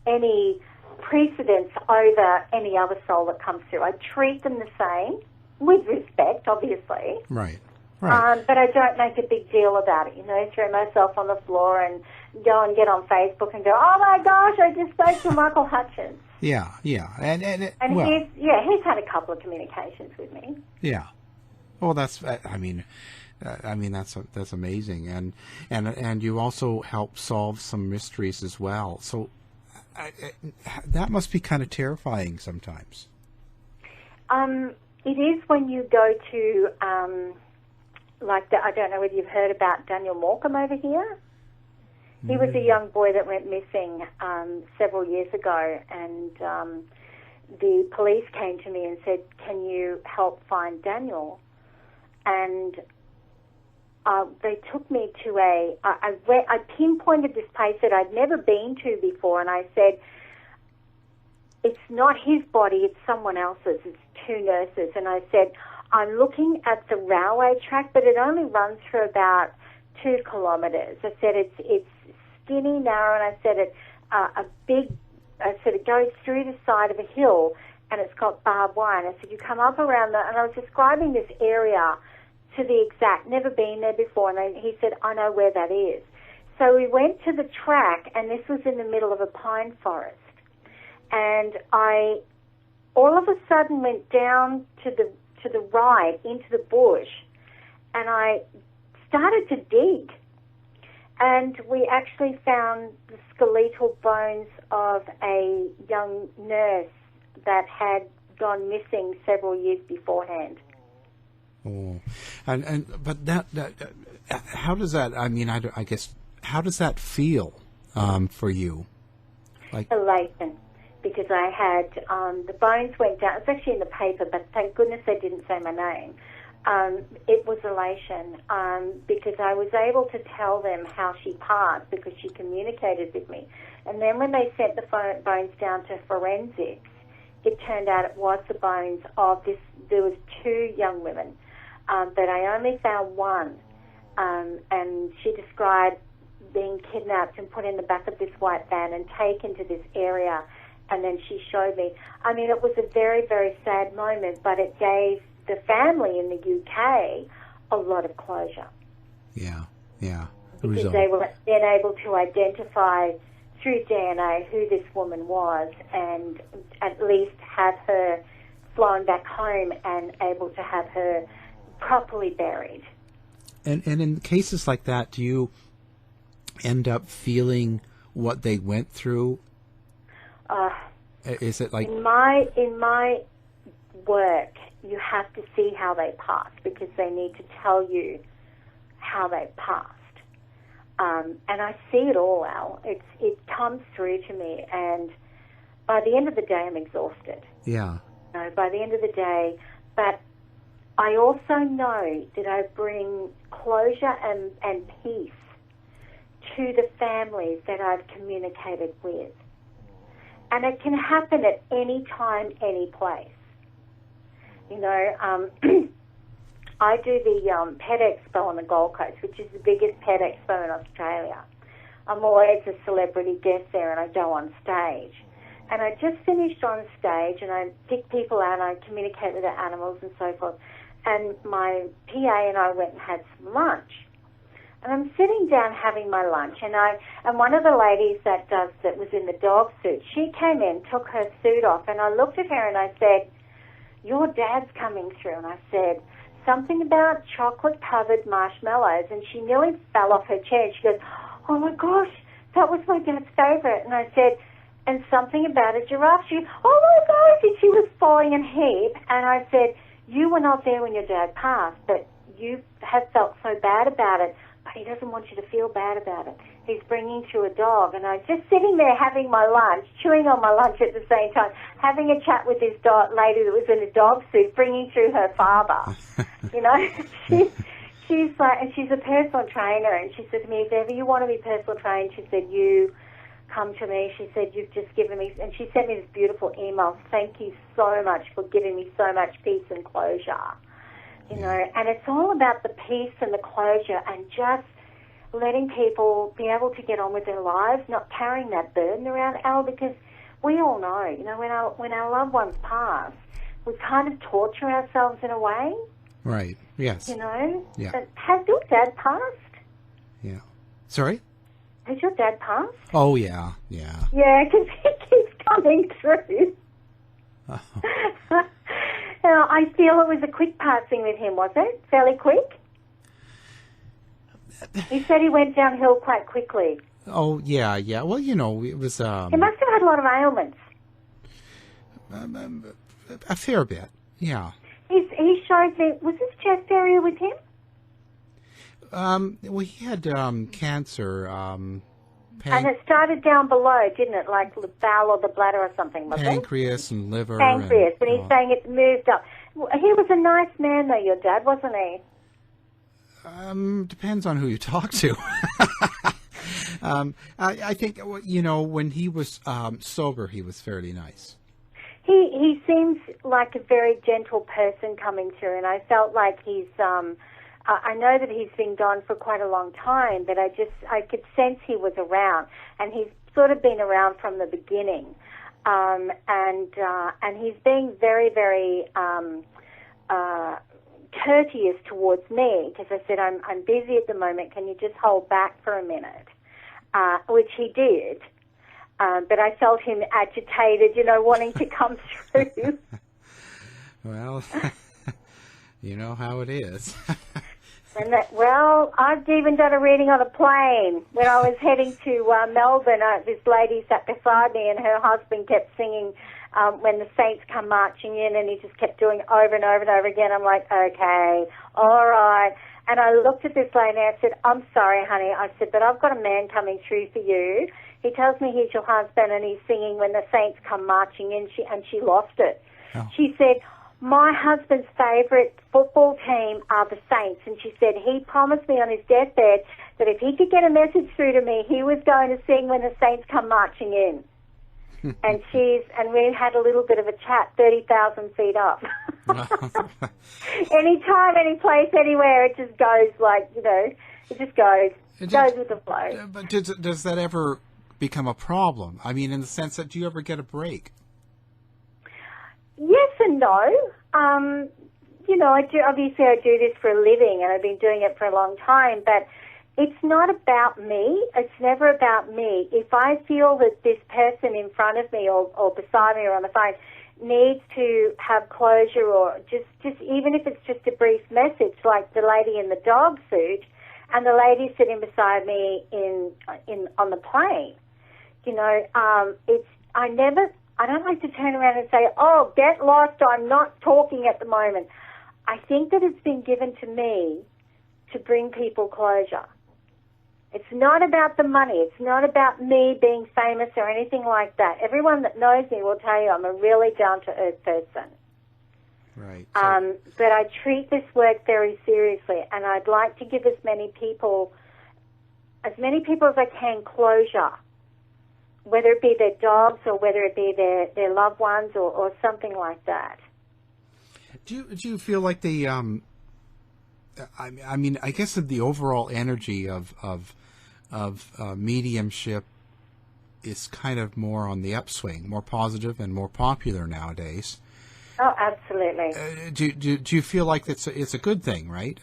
Speaker 16: any precedence over any other soul that comes through. I treat them the same, with respect, obviously.
Speaker 6: Right.
Speaker 16: But I don't make a big deal about it, you know, throw myself on the floor and go and get on Facebook and go, oh my gosh, I just spoke to Michael Hutchins.
Speaker 6: Yeah. And well,
Speaker 16: he's had a couple of communications with me.
Speaker 6: Yeah. Well, that's amazing, and you also help solve some mysteries as well. So that must be kind of terrifying sometimes.
Speaker 16: It is when you go to I don't know whether you've heard about Daniel Morecambe over here. He was a young boy that went missing several years ago, and the police came to me and said, can you help find Daniel? And they took me to I pinpointed this place that I'd never been to before, and I said, it's not his body, it's someone else's. It's two nurses. And I said, I'm looking at the railway track, but it only runs for about 2 kilometres. I said, it's skinny, narrow, and I said, it goes through the side of a hill, and it's got barbed wire. And I said, you come up around that, and I was describing this area to the exact, never been there before, and he said, I know where that is. So we went to the track, and this was in the middle of a pine forest, and I all of a sudden went down to the right into the bush, and I started to dig, and we actually found the skeletal bones of a young nurse that had gone missing several years beforehand.
Speaker 6: Oh, but that how does that? I mean, I guess how does that feel for you? Like
Speaker 16: elation, because I had the bones went down. It's actually in the paper, but thank goodness they didn't say my name. It was elation because I was able to tell them how she passed because she communicated with me. And then when they sent the bones down to forensics, it turned out it was the bones of this. There was 2 young women. But I only found one, and she described being kidnapped and put in the back of this white van and taken to this area, and then she showed me. I mean, it was a very, very sad moment, but it gave the family in the UK a lot of closure.
Speaker 6: Yeah.
Speaker 16: Because they were then able to identify through DNA who this woman was and at least have her flown back home and able to have her properly buried.
Speaker 6: And in cases like that, do you end up feeling what they went through? Is it like
Speaker 16: in my work, you have to see how they passed because they need to tell you how they passed. And I see it all, Al. It comes through to me, and by the end of the day, I'm exhausted.
Speaker 6: Yeah.
Speaker 16: By the end of the day, but I also know that I bring closure and peace to the families that I've communicated with. And it can happen at any time, any place. You know, I do the Pet Expo on the Gold Coast, which is the biggest pet expo in Australia. I'm always a celebrity guest there, and I go on stage. And I just finished on stage, and I pick people out, and I communicate with the animals and so forth. And my PA and I went and had some lunch. And I'm sitting down having my lunch, and one of the ladies that was in the dog suit, she came in, took her suit off, and I looked at her and I said, "Your dad's coming through." And I said, "Something about chocolate-covered marshmallows," and she nearly fell off her chair. She goes, "Oh my gosh, that was my dad's favourite." And I said, "And something about a giraffe." She goes, "Oh my gosh," and she was falling in a heap. And I said, "You were not there when your dad passed, but you have felt so bad about it. But he doesn't want you to feel bad about it. He's bringing through a dog." And I was just sitting there having my lunch, chewing on my lunch at the same time, having a chat with this lady that was in a dog suit, bringing through her father. You know, she's like, and she's a personal trainer, and she said to me, "If ever you want to be personal trained," she said, "you come to me." She said, "You've just given me," and she sent me this beautiful email, "Thank you so much for giving me so much peace and closure." You know, and it's all about the peace and the closure and just letting people be able to get on with their lives, not carrying that burden around, Al, because we all know, you know, when our loved ones pass, we kind of torture ourselves in a way.
Speaker 6: Right, yes.
Speaker 16: You know?
Speaker 6: Yeah.
Speaker 16: But has your dad passed?
Speaker 6: Yeah. Sorry?
Speaker 16: Has your dad passed?
Speaker 6: Oh, yeah, yeah.
Speaker 16: Yeah, because he keeps coming through.
Speaker 6: Oh.
Speaker 16: I feel it was a quick passing with him, was it? Fairly quick? He said he went downhill quite quickly.
Speaker 6: Oh, yeah, yeah. Well, you know, it was...
Speaker 16: He must have had a lot of ailments.
Speaker 6: A fair bit, yeah.
Speaker 16: He showed me... Was his chest area with him?
Speaker 6: Well, he had cancer,
Speaker 16: and it started down below, didn't it? Like the bowel or the bladder or something, was
Speaker 6: pancreas and liver.
Speaker 16: Pancreas, but he's saying it's moved up. He was a nice man, though, your dad, wasn't he?
Speaker 6: Depends on who you talk to. I think, you know, when he was sober, he was fairly nice.
Speaker 16: He seems like a very gentle person coming through, and I felt like he's... I know that he's been gone for quite a long time, but I could sense he was around, and he's sort of been around from the beginning, and he's being very, very courteous towards me, because I said, I'm busy at the moment, can you just hold back for a minute? Which he did, but I felt him agitated, you know, wanting to come through.
Speaker 6: Well, you know how it is.
Speaker 16: And I've even done a reading on a plane. When I was heading to Melbourne, this lady sat beside me, and her husband kept singing "When the Saints Come Marching In," and he just kept doing it over and over and over again. I'm like, okay, all right. And I looked at this lady and I said, "I'm sorry, honey." I said, "But I've got a man coming through for you. He tells me he's your husband, and he's singing "When the Saints Come Marching In," and she lost it. Oh. She said, "My husband's favourite football team are the Saints," and she said he promised me on his deathbed that if he could get a message through to me, he was going to sing "When the Saints Come Marching In." and we had a little bit of a chat, 30,000 feet up. Anytime, any place, anywhere, it just goes like, you know, it just goes. It goes with the flow.
Speaker 6: But does that ever become a problem? I mean, in the sense that do you ever get a break?
Speaker 16: Yes and no. You know, I do this for a living, and I've been doing it for a long time, but it's not about me. It's never about me. If I feel that this person in front of me or beside me or on the phone needs to have closure, or just even if it's just a brief message, like the lady in the dog suit and the lady sitting beside me on the plane, you know, I don't like to turn around and say, "Oh, get lost, I'm not talking at the moment." I think that it's been given to me to bring people closure. It's not about the money. It's not about me being famous or anything like that. Everyone that knows me will tell you I'm a really down-to-earth person.
Speaker 6: Right.
Speaker 16: But I treat this work very seriously, and I'd like to give as many people as I can closure, whether it be their dogs or whether it be their loved ones or something like that.
Speaker 6: Do you feel like the I mean, I guess the overall energy of mediumship is kind of more on the upswing, more positive and more popular nowadays.
Speaker 16: Oh, absolutely.
Speaker 6: Do you feel like it's a good thing, right?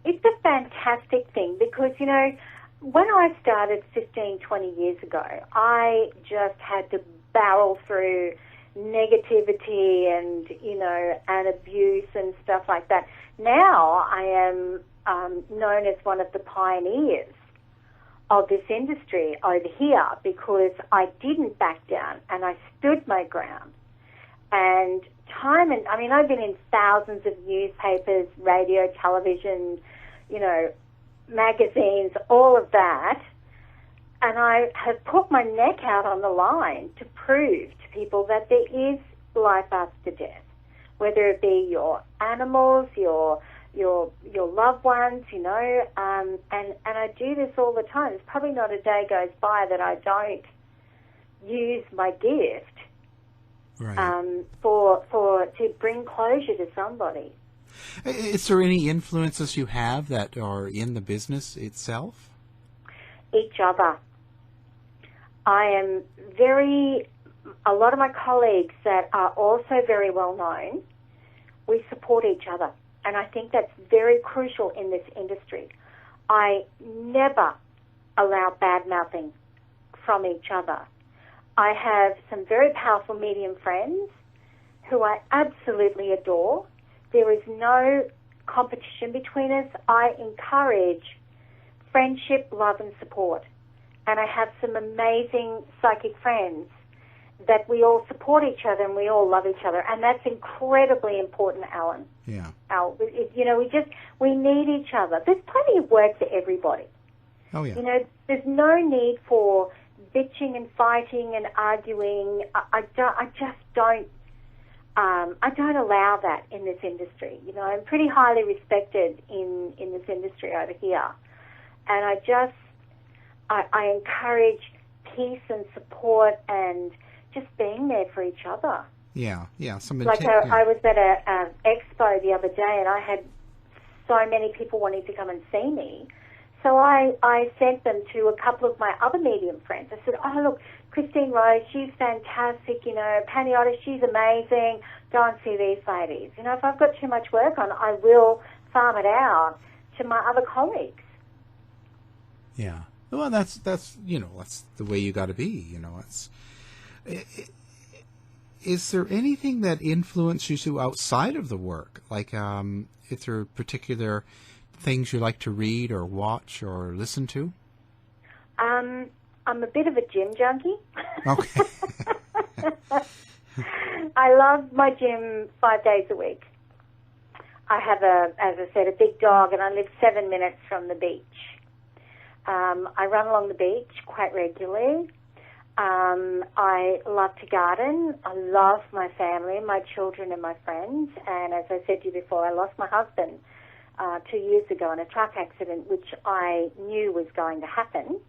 Speaker 16: It's a fantastic thing because, you know, when I started 15, 20 years ago, I just had to barrel through negativity and, you know, and abuse and stuff like that. Now I am known as one of the pioneers of this industry over here because I didn't back down and I stood my ground. And I've been in thousands of newspapers, radio, television, you know, magazines, all of that. And I have put my neck out on the line to prove to people that there is life after death, whether it be your animals, your loved ones, you know, and I do this all the time. There's probably not a day goes by that I don't use my gift to bring closure to somebody.
Speaker 6: Is there any influences you have that are in the business itself?
Speaker 16: Each other. A lot of my colleagues that are also very well known, we support each other. And I think that's very crucial in this industry. I never allow bad-mouthing from each other. I have some very powerful medium friends who I absolutely adore. There is no competition between us. I encourage friendship, love, and support. And I have some amazing psychic friends that we all support each other and we all love each other. And that's incredibly important, Alan.
Speaker 6: Yeah.
Speaker 16: Al, you know, we need each other. There's plenty of work for everybody.
Speaker 6: Oh, yeah.
Speaker 16: You know, there's no need for bitching and fighting and arguing. I just don't allow that in this industry. You know, I'm pretty highly respected in this industry over here. And I encourage peace and support and just being there for each other.
Speaker 6: Yeah.
Speaker 16: I was at a expo the other day and I had so many people wanting to come and see me. So I sent them to a couple of my other medium friends. I said, oh, look, Christine Rose, she's fantastic, you know, Paniotis, she's amazing. Go and see these ladies. You know, if I've got too much work on, I will farm it out to my other colleagues.
Speaker 6: Yeah. Well, that's you know, that's the way you got to be, you know. Is there anything that influences you outside of the work? Like, is there particular things you like to read or watch or listen to?
Speaker 16: I'm a bit of a gym junkie.
Speaker 6: Okay.
Speaker 16: I love my gym 5 days a week. I have as I said, a big dog, and I live 7 minutes from the beach. I run along the beach quite regularly. I love to garden. I love my family, my children and my friends. And as I said to you before, I lost my husband 2 years ago in a truck accident, which I knew was going to happen.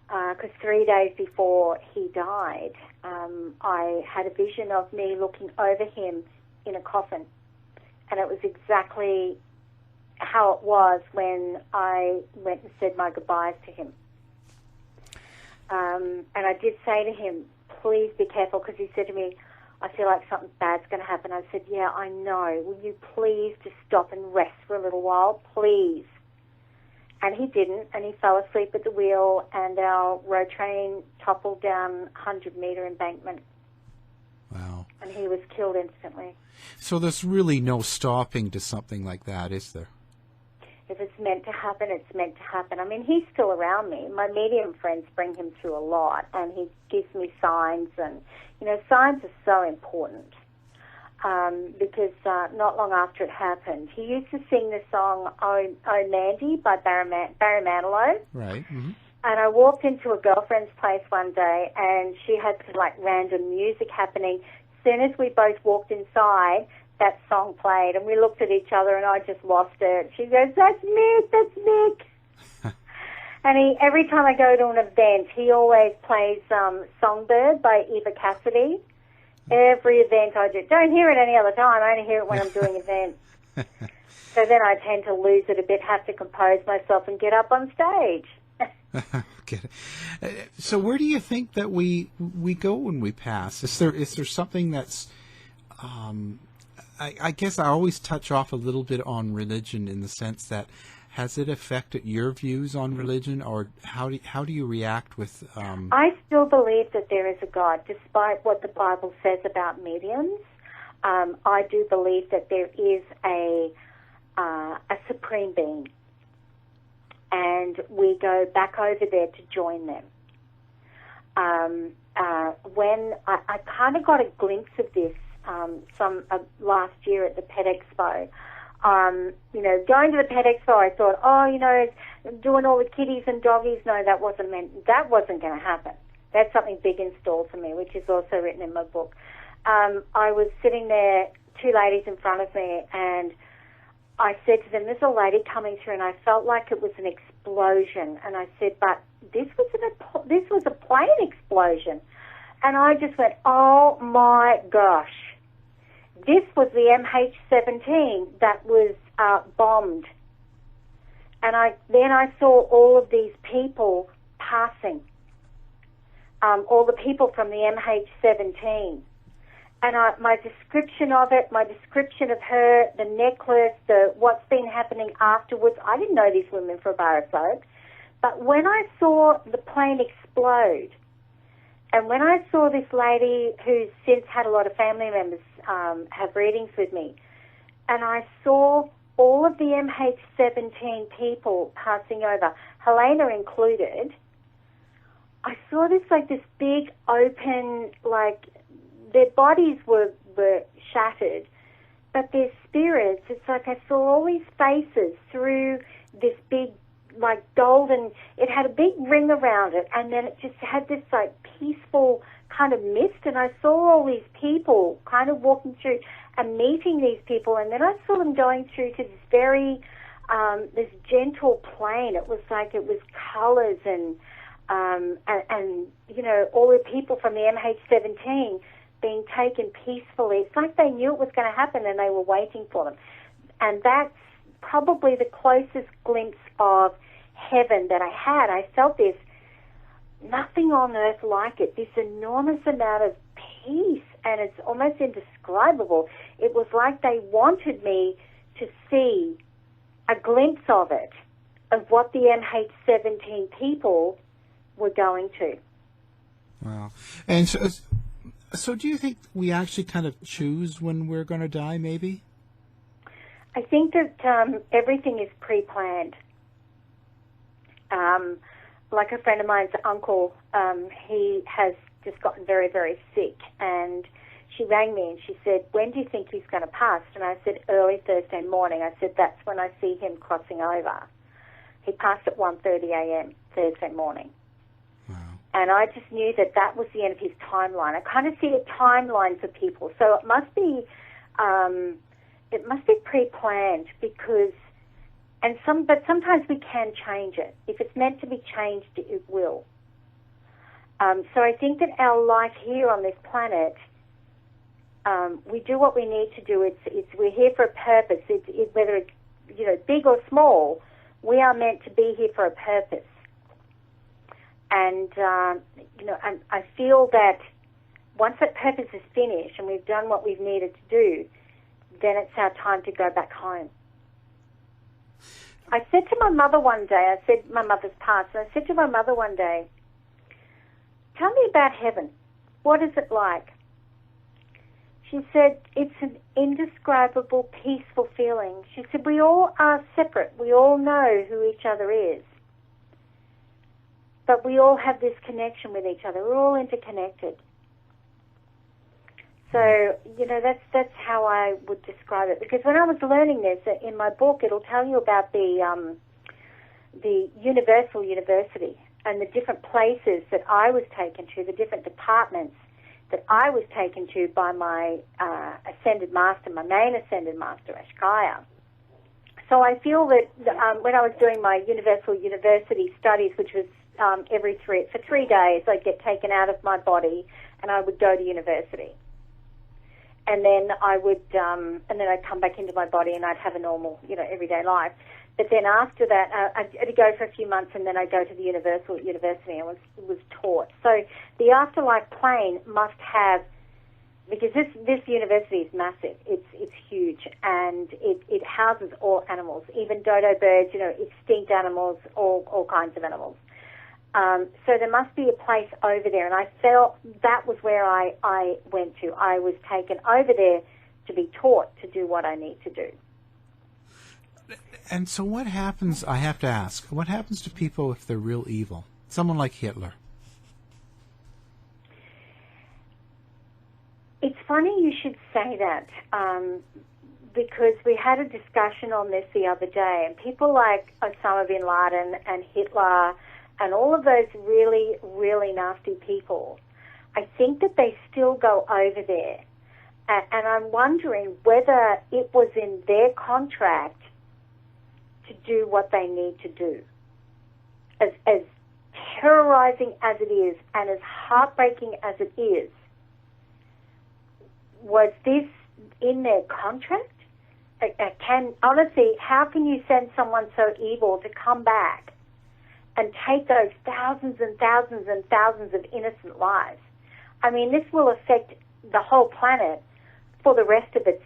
Speaker 16: Because 3 days before he died, I had a vision of me looking over him in a coffin. And it was exactly how it was when I went and said my goodbyes to him. And I did say to him, please be careful, because he said to me, I feel like something bad's going to happen. I said, yeah, I know. Will you please just stop and rest for a little while, please? And he didn't, and he fell asleep at the wheel, and our road train toppled down 100-metre embankment.
Speaker 6: Wow.
Speaker 16: And he was killed instantly.
Speaker 6: So there's really no stopping to something like that, is there?
Speaker 16: If it's meant to happen, it's meant to happen. I mean, he's still around me. My medium friends bring him through a lot, and he gives me signs. And, you know, signs are so important because not long after it happened, he used to sing the song Oh Mandy by Barry Manilow.
Speaker 6: Right. Mm-hmm.
Speaker 16: And I walked into a girlfriend's place one day, and she had some, like, random music happening. As soon as we both walked inside, that song played, and we looked at each other, and I just lost it. She goes, that's Mick. And every time I go to an event, he always plays Songbird by Eva Cassidy. Every event I do. Don't hear it any other time. I only hear it when I'm doing events. So then I tend to lose it a bit, have to compose myself and get up on stage.
Speaker 6: Get it. So where do you think that we go when we pass? Is there something that's I guess I always touch off a little bit on religion in the sense that has it affected your views on religion, or how do you react with?
Speaker 16: I still believe that there is a God, despite what the Bible says about mediums. I do believe that there is a supreme being, and we go back over there to join them. When I kind of got a glimpse of this last year at the Pet Expo. Going to the Pet Expo, I thought, doing all the kitties and doggies. No, that wasn't going to happen. That's something big in store for me, which is also written in my book. I was sitting there, two ladies in front of me, and I said to them, there's a lady coming through, and I felt like it was an explosion. And I said, but this was a plane explosion. And I just went, oh my gosh. This was the MH17 that was bombed. And then I saw all of these people passing, all the people from the MH17. And my description of it, my description of her, the necklace, what's been happening afterwards, I didn't know these women for a bar of soap. But when I saw the plane explode, and when I saw this lady who's since had a lot of family members have readings with me, and I saw all of the MH17 people passing over, Helena included, I saw this big open, their bodies were shattered, but their spirits, it's like I saw all these faces through this big, golden, it had a big ring around it, and then it just had this, peaceful kind of mist, and I saw all these people kind of walking through and meeting these people, and then I saw them going through to this very, this gentle plane. It was colours and all the people from the MH17 being taken peacefully. It's like they knew it was going to happen and they were waiting for them. And that's probably the closest glimpse of heaven that I had. I felt this, nothing on earth like it, this enormous amount of peace, and it's almost indescribable. It was like they wanted me to see a glimpse of it, of what the MH17 people were going to.
Speaker 6: Wow. And so do you think we actually kind of choose when we're going to die, maybe?
Speaker 16: I think that everything is pre-planned. Like a friend of mine's uncle, he has just gotten very, very sick, and she rang me and she said, when do you think he's going to pass? And I said, early Thursday morning. I said, that's when I see him crossing over. He passed at 1:30 a.m. Thursday morning.
Speaker 6: Wow.
Speaker 16: And I just knew that that was the end of his timeline. I kind of see a timeline for people. So it must be pre-planned, because, but sometimes we can change it. If it's meant to be changed, it will. So I think that our life here on this planet, we do what we need to do. We're here for a purpose. Whether it's big or small, we are meant to be here for a purpose. And and I feel that once that purpose is finished and we've done what we've needed to do, then it's our time to go back home. I said to my mother one day, my mother's passed, and I said to my mother one day, tell me about heaven. What is it like? She said, it's an indescribable, peaceful feeling. She said, we all are separate. We all know who each other is. But we all have this connection with each other. We're all interconnected. So, that's how I would describe it. Because when I was learning this, in my book, it'll tell you about the Universal University and the different places that I was taken to, the different departments that I was taken to by my Ascended Master, my main Ascended Master, Ashkaya. So I feel that when I was doing my Universal University studies, which was for 3 days, I'd get taken out of my body and I would go to university. And then I'd come back into my body and I'd have a normal, everyday life. But then after that, I'd go for a few months and then I'd go to the Universal University and was taught. So the afterlife plane must have because this university is massive. It's huge, and it houses all animals, even dodo birds, extinct animals, all kinds of animals. So there must be a place over there, and I felt that was where I went to. I was taken over there to be taught to do what I need to do.
Speaker 6: And so what happens, I have to ask, what happens to people if they're real evil? Someone like Hitler.
Speaker 16: It's funny you should say that, because we had a discussion on this the other day, and people like Osama bin Laden and Hitler and all of those really, really nasty people, I think that they still go over there. And I'm wondering whether it was in their contract to do what they need to do. As terrorizing as it is and as heartbreaking as it is, was this in their contract? Honestly, how can you send someone so evil to come back and take those thousands and thousands and thousands of innocent lives? I mean, this will affect the whole planet for the rest of its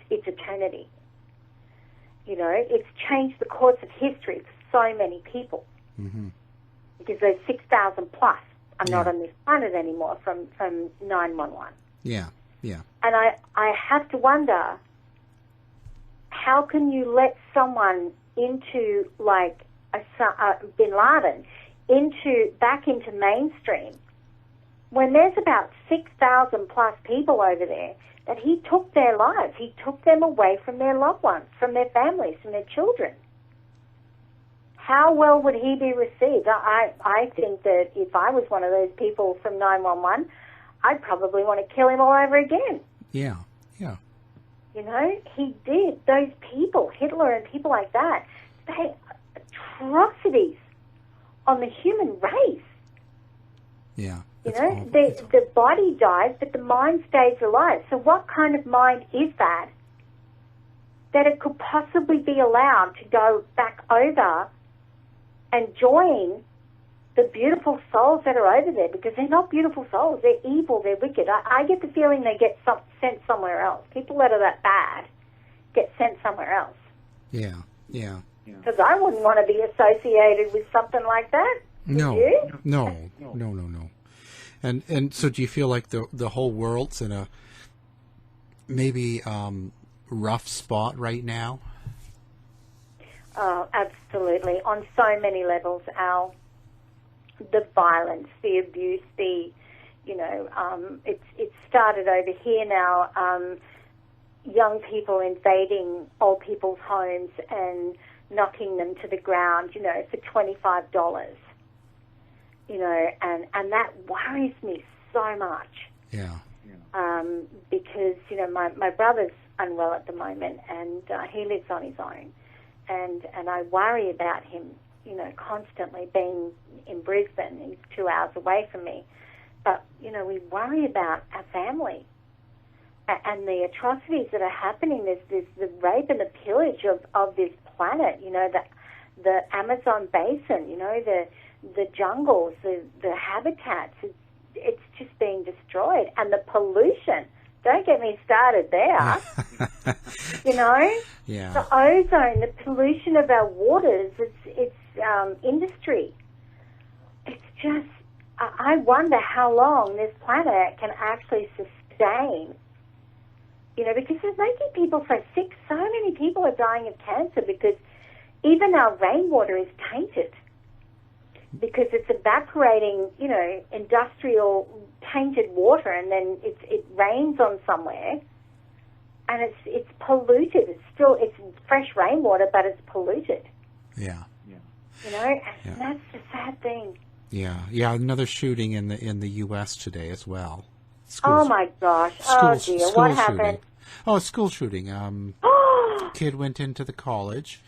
Speaker 16: eternity. It's changed the course of history for so many people.
Speaker 6: Mm-hmm.
Speaker 16: Because those 6,000 plus are not on this planet anymore from 9/11.
Speaker 6: Yeah, yeah.
Speaker 16: And I have to wonder, how can you let someone into, like, bin Laden, back into mainstream, when there's about 6,000 plus people over there that he took their lives, he took them away from their loved ones, from their families, from their children. How well would he be received? I think that if I was one of those people from 911, I'd probably want to kill him all over again.
Speaker 6: Yeah, yeah.
Speaker 16: He did. Those people, Hitler and people like that, they atrocities on the human race.
Speaker 6: Yeah.
Speaker 16: The body dies, but the mind stays alive. So what kind of mind is that it could possibly be allowed to go back over and join the beautiful souls that are over there? Because they're not beautiful souls. They're evil. They're wicked. I get the feeling they get sent somewhere else. People that are that bad get sent somewhere else.
Speaker 6: Yeah, yeah.
Speaker 16: Because I wouldn't want to be associated with something like that.
Speaker 6: No,
Speaker 16: you?
Speaker 6: No. And so do you feel like the whole world's in a maybe rough spot right now?
Speaker 16: Oh, absolutely. On so many levels, Al. The violence, the abuse, it's started over here now. Young people invading old people's homes and knocking them to the ground, for $25. And that worries me so much.
Speaker 6: Yeah.
Speaker 16: Because, my brother's unwell at the moment, and he lives on his own. And I worry about him, constantly being in Brisbane. He's 2 hours away from me. But, we worry about our family and the atrocities that are happening. There's the rape and the pillage of this planet, the Amazon basin, the jungles, the habitats. It's just being destroyed. And the pollution. Don't get me started there.
Speaker 6: Yeah.
Speaker 16: The ozone, the pollution of our waters, it's industry. It's just, I wonder how long this planet can actually sustain, because it's making people so sick. So many people are dying of cancer because even our rainwater is tainted. Because it's evaporating, industrial tainted water, and then it rains on somewhere, and it's polluted. It's fresh rainwater, but it's polluted.
Speaker 6: Yeah.
Speaker 16: And that's the sad thing.
Speaker 6: Yeah. Another shooting in the U.S. today as well.
Speaker 16: Oh my gosh! Dear, what happened?
Speaker 6: Oh, a school shooting. Kid went into the college.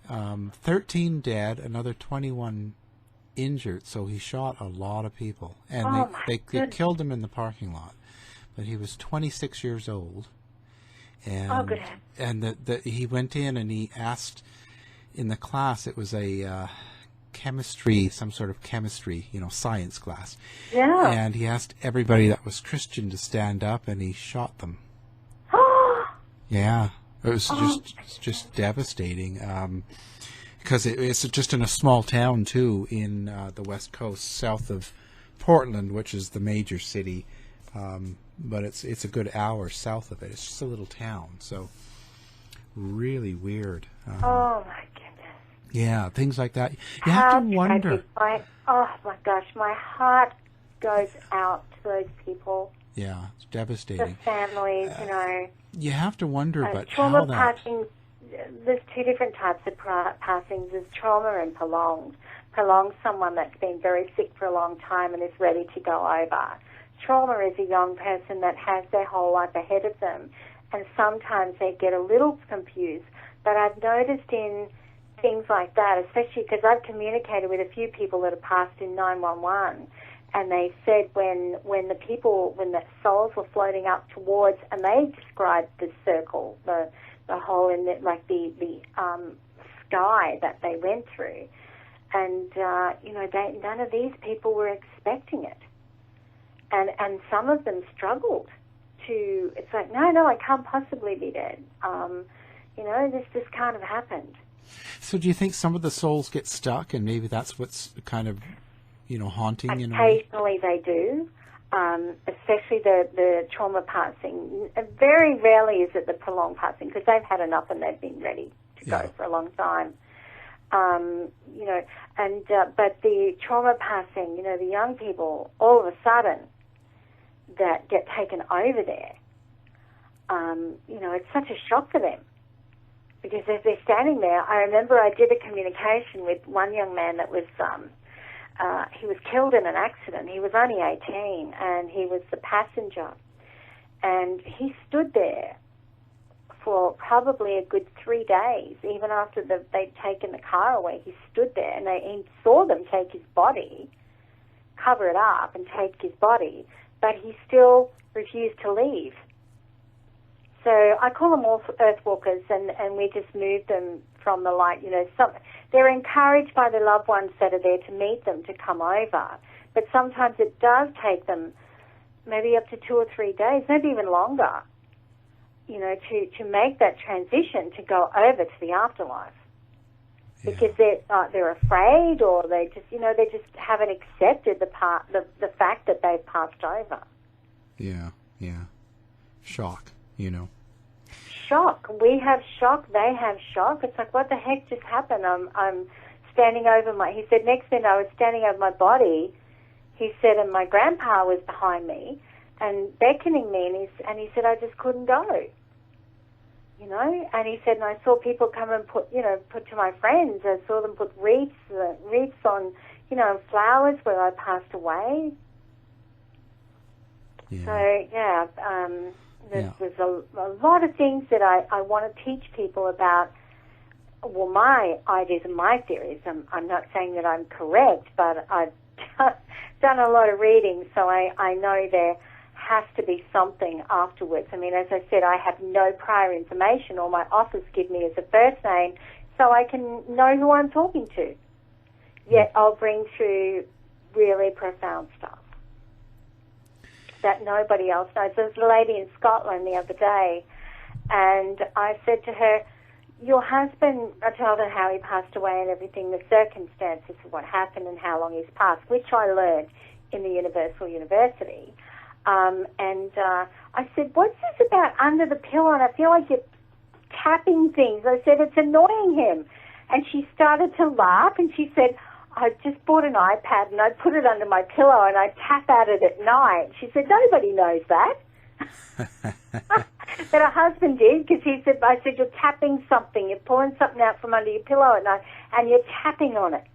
Speaker 6: 13 dead, another 21 injured, so he shot a lot of people, and they killed him in the parking lot. But he was 26 years old, and he went in and he asked in the class. It was a chemistry, some sort of chemistry, science class.
Speaker 16: Yeah.
Speaker 6: And he asked everybody that was Christian to stand up, and he shot them. Yeah. It was just devastating. Because it's just in a small town, too, in the West Coast, south of Portland, which is the major city. But it's a good hour south of it. It's just a little town, so really weird.
Speaker 16: Oh, my goodness.
Speaker 6: Yeah, things like that. You have to wonder.
Speaker 16: Oh, my gosh, my heart goes out to those people.
Speaker 6: Yeah, it's devastating.
Speaker 16: The families,
Speaker 6: You have to wonder, but
Speaker 16: trauma
Speaker 6: how that...
Speaker 16: passings, there's two different types of passings. There's trauma and prolonged. Prolonged, someone that's been very sick for a long time and is ready to go over. Trauma is a young person that has their whole life ahead of them, and sometimes they get a little confused. But I've noticed in things like that, especially because I've communicated with a few people that have passed in 911, and they said when the souls were floating up towards, and they described the circle, the hole in it, like the sky that they went through, and none of these people were expecting it. And some of them struggled to, it's like, no, I can't possibly be dead. This just can't have happened.
Speaker 6: So do you think some of the souls get stuck, and maybe that's what's kind of, haunting in a way?
Speaker 16: Occasionally they do, especially the trauma passing. Very rarely is it the prolonged passing, because they've had enough and they've been ready to go for a long time. But the trauma passing, the young people, all of a sudden, that get taken over there, it's such a shock for them. Because as they're standing there, I remember I did a communication with one young man that was, he was killed in an accident. He was only 18, and he was the passenger. And he stood there for probably a good 3 days, even after they'd taken the car away. He stood there, and he saw them take his body, cover it up, and take his body, but he still refused to leave. So I call them all earthwalkers, and we just move them from the light. They're encouraged by the loved ones that are there to meet them, to come over. But sometimes it does take them maybe up to 2 or 3 days, maybe even longer, to make that transition to go over to the afterlife. Yeah. Because they're afraid, or they just haven't accepted the fact that they've passed over.
Speaker 6: Yeah. Shock,
Speaker 16: Shock. We have shock. They have shock. It's like, what the heck just happened? I'm standing over he said, next minute I was standing over my body. He said, and my grandpa was behind me and beckoning me, and he said, I just couldn't go. And he said, and I saw people come and put to my friends. I saw them put wreaths on, flowers where I passed away.
Speaker 6: Yeah.
Speaker 16: So, there's a lot of things that I want to teach people about, my ideas and my theories. I'm not saying that I'm correct, but I've done a lot of reading, so I know there has to be something afterwards. I mean, as I said, I have no prior information. All my offers give me as a first name, so I can know who I'm talking to. Yet I'll bring through really profound stuff that nobody else knows. There was a lady in Scotland the other day, and I said to her, your husband, I told her how he passed away and everything, the circumstances of what happened and how long he's passed, which I learned in the Universal University. I said, what's this about under the pillow? And I feel like you're tapping things. I said, it's annoying him. And she started to laugh, and she said, I just bought an iPad and I put it under my pillow and I tap at it at night. She said, nobody knows that. But her husband did, because I said, you're tapping something. You're pulling something out from under your pillow at night and you're tapping on it.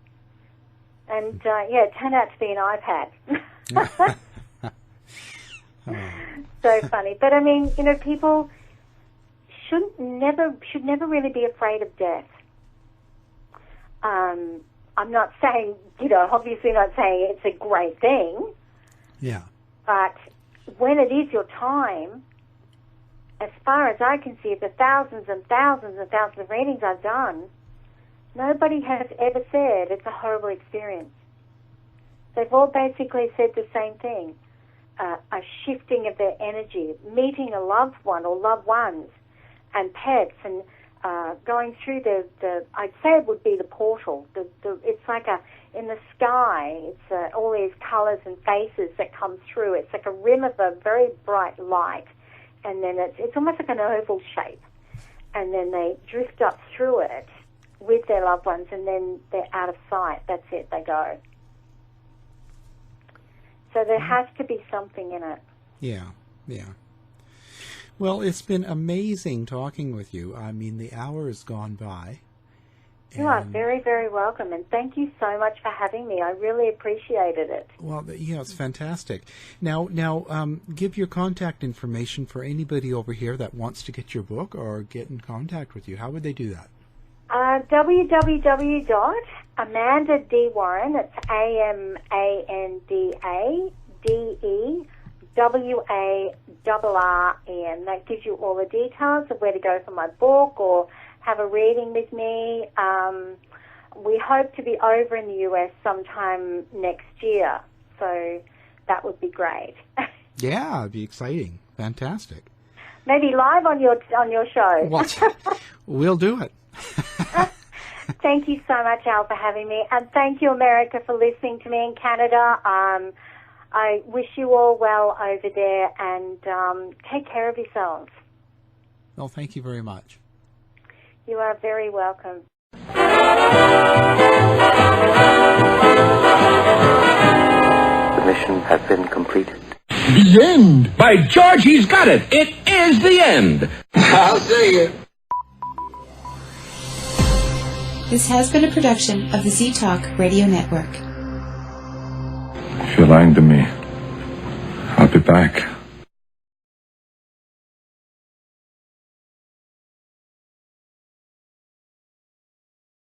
Speaker 16: And, it turned out to be an iPad. So funny. But, I mean, people should never really be afraid of death. I'm not saying, obviously not saying it's a great thing.
Speaker 6: Yeah.
Speaker 16: But when it is your time, as far as I can see, the thousands and thousands and thousands of readings I've done, Nobody has ever said it's a horrible experience. They've all basically said the same thing. A shifting of their energy, meeting a loved one or loved ones and pets, and going through the I'd say it would be the portal. It's like in the sky, it's all these colours and faces that come through. It's like a rim of a very bright light, and then it's almost like an oval shape. And then they drift up through it with their loved ones, and then they're out of sight. That's it, they go. So there has to be something in it.
Speaker 6: Yeah. Well, it's been amazing talking with you. I mean, the hour has gone by.
Speaker 16: You are very, very welcome, and thank you so much for having me. I really appreciated it.
Speaker 6: Well, yeah, it's fantastic. Now, give your contact information for anybody over here that wants to get your book or get in contact with you. How would they do that? www.AmandaDeWarren, it's AMANDADEWARREN. That gives you all the details of where to go for my book or have a reading with me. We hope to be over in the US sometime next year, so that would be great. Yeah, it'd be exciting. Fantastic.
Speaker 16: Maybe live on your show.
Speaker 6: What? We'll do it.
Speaker 16: Thank you so much, Al, for having me, and thank you, America, for listening to me in Canada. I wish you all well over there, and take care of yourselves.
Speaker 6: Well, thank you very much.
Speaker 16: You are very welcome.
Speaker 15: The mission has been completed.
Speaker 9: The end. By George, he's got it. It is the end. I'll see you.
Speaker 4: This has been a production of the Z-Talk Radio Network.
Speaker 1: If you're lying to me, I'll be back.